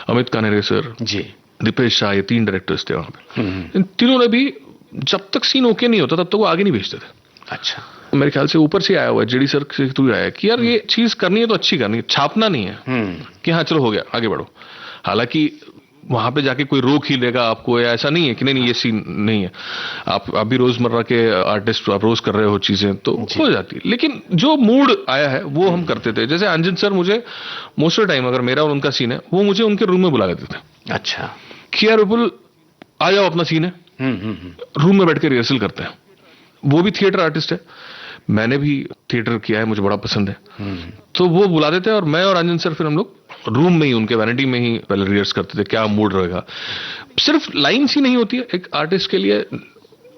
अमित कानेरे सर जी, दीपेश शाह, ये 3 डायरेक्टर्स थे वहां पे। इन तीनों ने भी जब तक सीन ओके नहीं होता तब तक वो आगे नहीं भेजते थे। अच्छा। मेरे ख्याल से ऊपर से आया हुआ है, जेडी सर से थ्रू आया है कि यार ये चीज करनी है तो अच्छी करनी है, छापना नहीं है कि हाँ चलो हो गया आगे बढ़ो। हालांकि वहां पे जाके कोई रोक ही लेगा आपको, या ऐसा नहीं है कि नहीं ये सीन नहीं है। आप भी रोजमर्रा के आर्टिस्ट, आप रोज कर रहे हो चीजें तो हो जाती है, लेकिन जो मूड आया है वो हम करते थे। जैसे अंजन सर मुझे मोस्ट ऑफ टाइम अगर मेरा और उनका सीन है, वो मुझे उनके रूम में बुला देते थे। अच्छा, कि यार विपुल आ जाओ, अपना सीन है, रूम में बैठ के रिहर्सल करते हैं। वो भी थिएटर आर्टिस्ट है, मैंने भी थिएटर किया है, मुझे बड़ा पसंद है। तो वो बुला देते हैं और मैं और अंजन सर फिर हम लोग रूम में ही उनके वैनिटी में ही पहले रिहर्स करते थे, क्या मूड रहेगा। सिर्फ लाइन्स ही नहीं होती है, एक आर्टिस्ट के लिए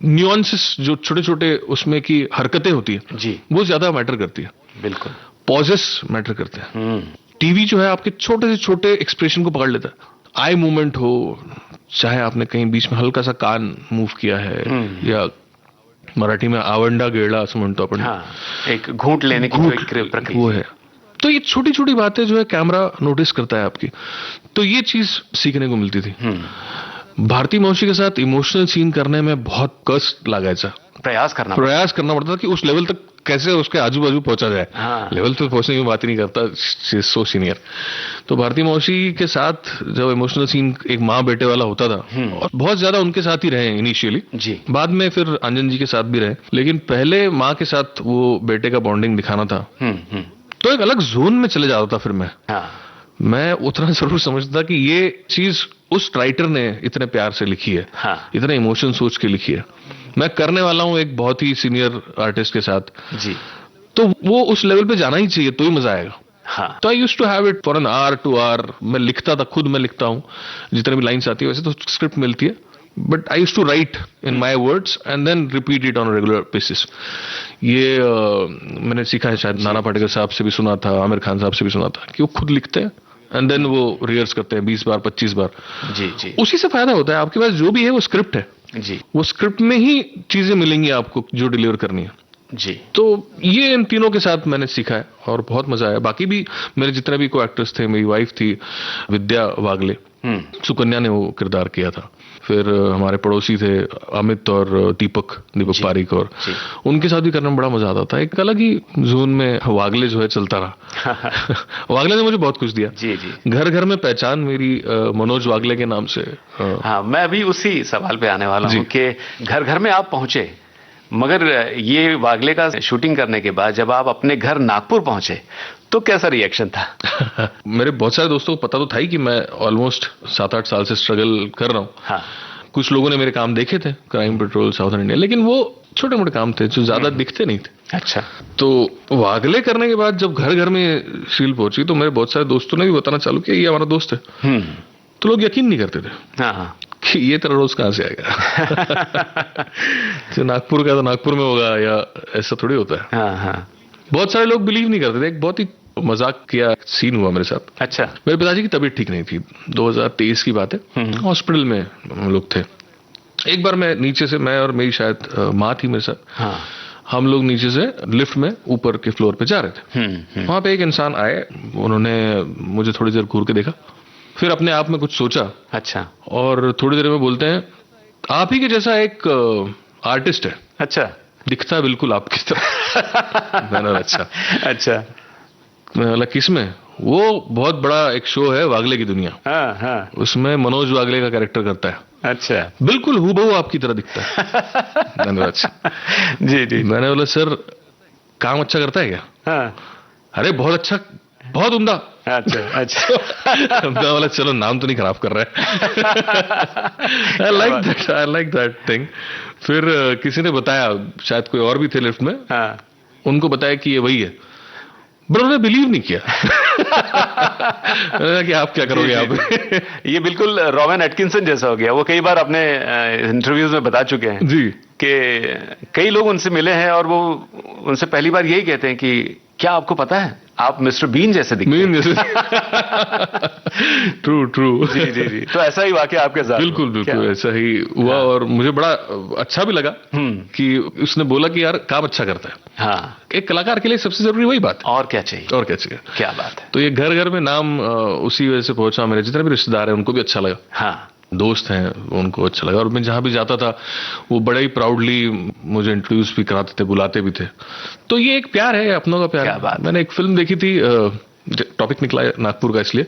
न्यूएंसेस जो छोटे छोटे उसमें की हरकतें होती है जी, वो ज्यादा मैटर करती है। बिल्कुल, पॉजेस मैटर करते हैं। टीवी जो है आपके छोटे से छोटे एक्सप्रेशन को पकड़ लेता है। आई मूवमेंट हो, चाहे आपने कहीं बीच में हल्का सा कान मूव किया है, या मराठी में आवंडा गेड़ा असं म्हणतो आपण, एक घूंट लेने की जो एक प्रक्रिया वो है। तो ये छोटी छोटी बातें जो है कैमरा नोटिस करता है आपकी, तो ये चीज सीखने को मिलती थी। भारती मौसी के साथ इमोशनल सीन करने में बहुत कष्ट लागायचा, प्रयास करना पड़ता था कि उस लेवल तक कैसे उसके आजू बाजू पहुंचा जाए। लेवल तो पहुंचने की बात ही नहीं करता, सो सीनियर। तो भारती मौसी के साथ जब इमोशनल सीन एक माँ बेटे वाला होता था, और बहुत ज्यादा उनके साथ ही रहे इनिशियली जी, बाद में फिर अंजन जी के साथ भी रहे, लेकिन पहले माँ के साथ वो बेटे का बॉन्डिंग दिखाना था तो एक अलग जोन में चले जाता था। फिर मैं उतना जरूर समझता कि ये चीज उस राइटर ने इतने प्यार से लिखी है, इतने इमोशन सोच के लिखी है। मैं करने वाला हूं एक बहुत ही सीनियर आर्टिस्ट के साथ जी, तो वो उस लेवल पे जाना ही चाहिए, तो ही मजा आएगा। तो I used to have it for an hour two hour. मैं लिखता था, खुद मैं लिखता हूँ, जितने भी लाइन्स आती है वैसे तो स्क्रिप्ट मिलती है, but I used to write in my words and then repeat it on regular basis. ये मैंने सीखा है, शायद नाना पाटेकर साहब से भी सुना था, आमिर खान साहब से भी सुना था, कि वो खुद लिखते हैं एंड देन वो रिहर्स करते हैं 20 बार 25 बार जी। उसी से फायदा होता है, आपके पास जो भी है वो स्क्रिप्ट है जी, वो स्क्रिप्ट में ही चीजें मिलेंगी आपको जो डिलीवर करनी है जी। तो ये इन तीनों के साथ मैंने सीखा है और बहुत मजा आया। बाकी भी मेरे जितने भी को एक्टर्स थे, मेरी वाइफ थी विद्या वागले, सुकन्या ने वो किरदार किया था। फिर हमारे पड़ोसी थे अमित और दीपक पारिक, और उनके साथ भी करने में बड़ा मजा आता था। एक अलग ही जोन में वागले जो है चलता रहा। वागले ने मुझे बहुत कुछ दिया जी। घर घर में पहचान मेरी मनोज वागले के नाम से। हाँ, मैं अभी उसी सवाल पे आने वाला हूँ कि घर घर में आप पहुंचे, मगर ये वागले का शूटिंग करने के बाद जब आप अपने घर नागपुर पहुंचे तो कैसा रिएक्शन था? मेरे बहुत सारे दोस्तों को पता तो था ही कि मैं ऑलमोस्ट 7-8 साल से स्ट्रगल कर रहा हूँ। हाँ। कुछ लोगों ने मेरे काम देखे थे, क्राइम पेट्रोल, साउथर्न इंडिया, लेकिन वो छोटे मोटे काम थे जो ज्यादा दिखते नहीं थे। अच्छा। तो वागले करने के बाद जब घर घर में शील पहुंची तो मेरे बहुत सारे दोस्तों ने भी बताना चालू किया ये हमारा दोस्त है। तो लोग यकीन नहीं करते थे कि ये तेरा रोज कहां से आएगा। तो नागपुर का तो नागपुर में होगा, या ऐसा थोड़ी होता है। हाँ। बहुत सारे लोग बिलीव नहीं करते थे। एक बहुत ही मजाक किया सीन हुआ मेरे साथ। अच्छा। मेरे पिताजी की तबीयत ठीक नहीं थी, 2023 की बात है, हॉस्पिटल में हम लोग थे। एक बार मैं नीचे से, मैं और मेरी शायद माँ थी मेरे साथ, हाँ। हम लोग नीचे से लिफ्ट में ऊपर के फ्लोर पे जा रहे थे। वहां पे एक इंसान आए, उन्होंने मुझे थोड़ी देर घूर के देखा, फिर अपने आप में कुछ सोचा। अच्छा। और थोड़ी देर में बोलते हैं आप ही के जैसा एक आर्टिस्ट है। अच्छा। दिखता है बिल्कुल आपकी तरह। मैंने अच्छा। मैं बोला किसमें? वो बहुत बड़ा एक शो है वागले की दुनिया। हाँ। उसमें मनोज वागले का कैरेक्टर करता है। अच्छा। बिल्कुल हूबहू आपकी तरह दिखता है। मैंने अच्छा। जी। मैंने बोला सर काम अच्छा करता है क्या? हाँ। अरे बहुत अच्छा, बहुत उम्दा। अच्छा। मैं बोला चलो नाम तो नहीं खराब कर रहा है। I like that thing. फिर किसी ने बताया, शायद कोई और भी थे लिफ्ट में, उनको बताया कि ये वही है, बट उन्होंने बिलीव नहीं किया। कि आप क्या करोगे आप? ये बिल्कुल रॉवेन एटकिंसन जैसा हो गया। वो कई बार अपने इंटरव्यूज में बता चुके हैं जी कि कई लोग उनसे मिले हैं और वो उनसे पहली बार यही कहते हैं कि क्या आपको पता है आप मिस्टर बीन जैसे दिखते हैं। ट्रू। जी। तो ऐसा ही वाकया आपके साथ? बिल्कुल ऐसा ही हुआ। हाँ। और मुझे बड़ा अच्छा भी लगा कि उसने बोला कि यार काम अच्छा करता है। हाँ। एक कलाकार के लिए सबसे जरूरी वही बात। और क्या चाहिए? क्या बात है। तो ये घर घर में नाम उसी वजह से पहुंचा। मेरे जितने भी रिश्तेदार हैं उनको भी अच्छा लगा। हाँ। दोस्त हैं, उनको अच्छा लगा। और मैं जहाँ भी जाता था वो बड़े ही प्राउडली मुझे इंट्रोड्यूस भी कराते थे, बुलाते भी थे। तो ये एक प्यार है, अपनों का प्यार है। मैंने एक फिल्म देखी थी, टॉपिक निकला नागपुर का इसलिए,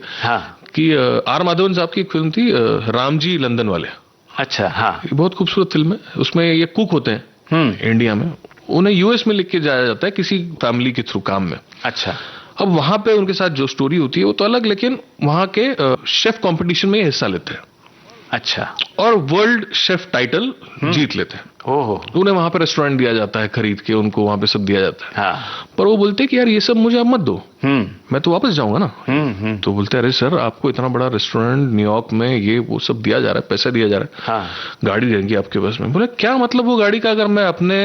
कि आर माधवन साहब की एक फिल्म थी, राम जी लंदन वाले। अच्छा, हाँ। बहुत खूबसूरत फिल्म है। उसमें ये कुक होते हैं इंडिया में, उन्हें यूएस में लिख के जाया जाता है किसी फैमिली के थ्रू काम में। अच्छा। अब वहां पे उनके साथ जो स्टोरी होती है वो तो अलग, लेकिन वहां के शेफ कंपटीशन में हिस्सा लेते हैं। अच्छा। और वर्ल्ड शेफ टाइटल जीत लेते हैं। ओहो। उन्हें वहां पे रेस्टोरेंट दिया जाता है खरीद के, उनको वहां पे सब दिया जाता है। हाँ। पर वो बोलते हैं कि यार ये सब मुझे आप मत दो, मैं तो वापस जाऊंगा ना। तो बोलते हैं अरे सर, आपको इतना बड़ा रेस्टोरेंट न्यूयॉर्क में ये वो सब दिया जा रहा है, पैसा दिया जा रहा है, हाँ। गाड़ी देंगे आपके पास में। बोले क्या मतलब वो गाड़ी का, अगर मैं अपने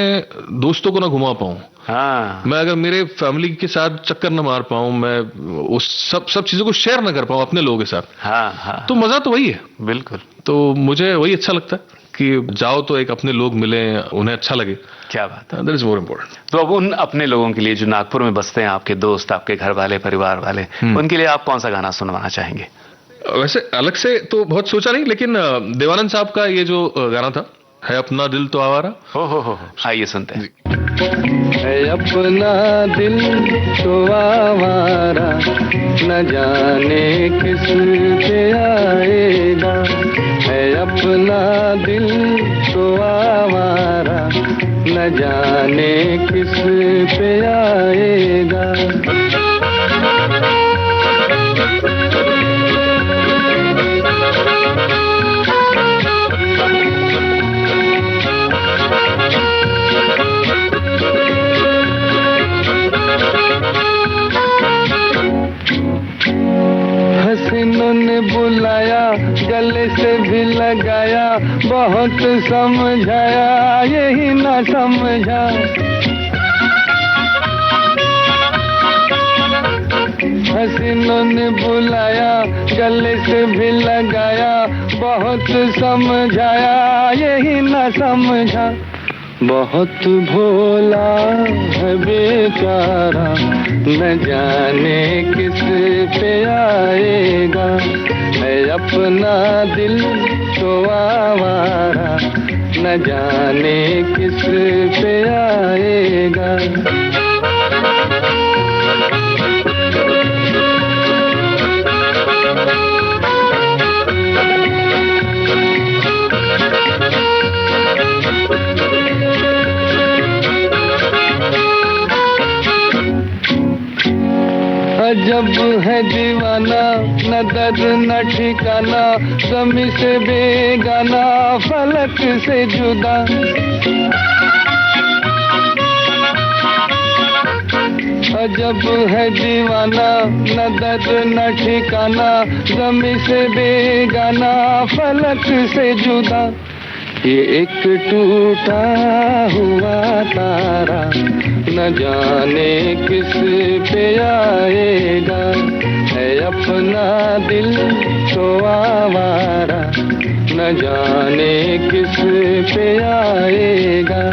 दोस्तों को ना घुमा पाऊं, हाँ। मैं अगर मेरे फैमिली के साथ चक्कर न मार पाऊं, मैं उस सब चीजों को शेयर न कर पाऊं अपने लोगों के साथ, हाँ, हाँ। तो मजा तो वही है। बिल्कुल। तो मुझे वही अच्छा लगता है कि जाओ तो एक अपने लोग मिले, उन्हें अच्छा लगे। क्या बात है, दैट इज मोर इम्पोर्टेंट। तो अब उन अपने लोगों के लिए जो नागपुर में बसते हैं, आपके दोस्त, आपके घर वाले, परिवार वाले, उनके लिए आप कौन सा गाना सुनवाना चाहेंगे? वैसे अलग से तो बहुत सोचा नहीं, लेकिन देवानंद साहब का ये जो गाना था, है अपना दिल तो आवारा। हो, आइए सुनते हैं। है अपना दिल तो आवारा, न जाने किस पे आएगा। है अपना दिल तो आवारा, न जाने किस पे आएगा। हसीनों ने बुलाया, गले से भी लगाया, बहुत समझाया, यही ना समझा। हसीनों ने बुलाया, गले से भी लगाया, बहुत समझाया, यही ना समझा। बहुत भोला है बेचारा, न जाने किस पे आएगा। है अपना दिल तो आवारा, न जाने किस पे आएगा। अजब है दीवाना, न दर्द न ठिकाना, ज़मी से बेगाना, फलक से जुदा। अजब है दीवाना, न दर्द न ठिकाना, ज़मी से बेगाना, फलक से जुदा। ये एक टूटा हुआ तारा, न जाने किस पे आएगा। है अपना दिल तो आवारा, न जाने किस पे आएगा।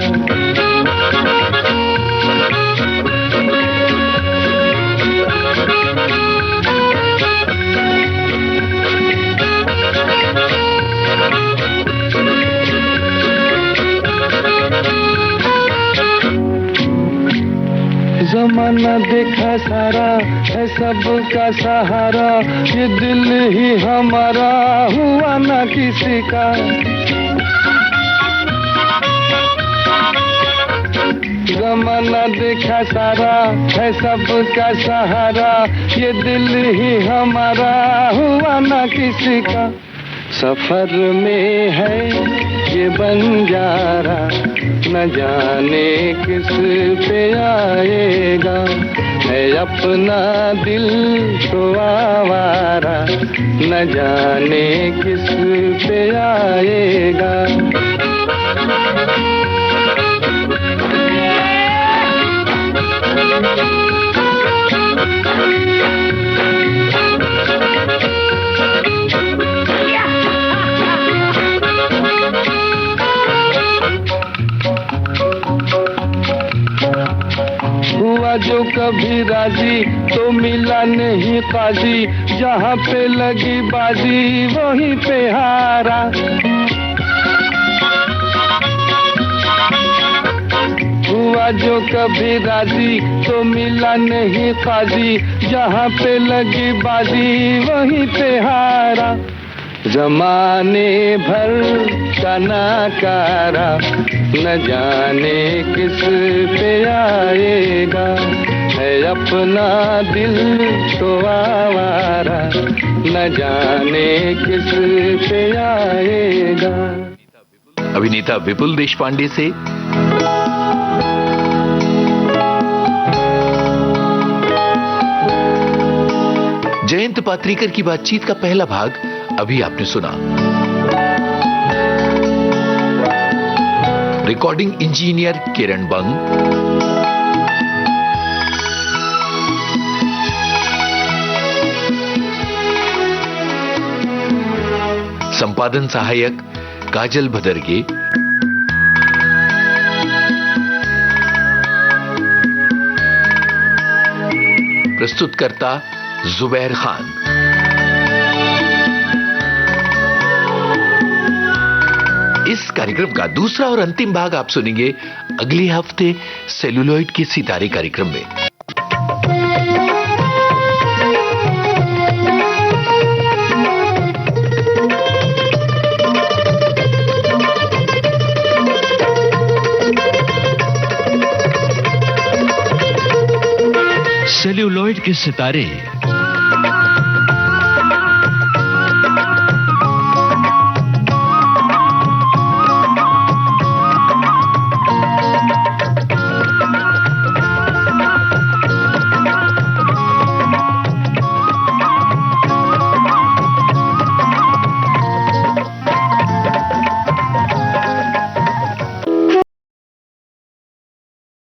जमाना देखा सारा, है सबका सहारा, ये दिल ही हमारा हुआ ना किसी का। जमाना देखा सारा, है सबका सहारा, ये दिल ही हमारा हुआ ना किसी का। सफर में है ये बंजारा, न जाने किस पे आएगा। है अपना दिल तो आवारा, न जाने किस पे आएगा। हुआ जो कभी राजी, तो मिला नहीं काजी, जहाँ पे लगी बाजी वहीं पे हारा। हुआ जो कभी राजी तो मिला नहीं काजी, जहाँ पे लगी बाजी वहीं पे हारा। जमाने भर का नाकारा न जाने किस पे आएगा, है अपना दिल तो आवारा न जाने किस पे आएगा। अभिनेता विपुल देशपांडे से जयंत पात्रीकर की बातचीत का पहला भाग अभी आपने सुना। रिकॉर्डिंग इंजीनियर किरण बंग, संपादन सहायक काजल भदरगे, प्रस्तुतकर्ता जुबैर खान। इस कार्यक्रम का दूसरा और अंतिम भाग आप सुनेंगे अगले हफ्ते सेलुलॉइड के सितारे कार्यक्रम में। सेल्यूलॉइड के सितारे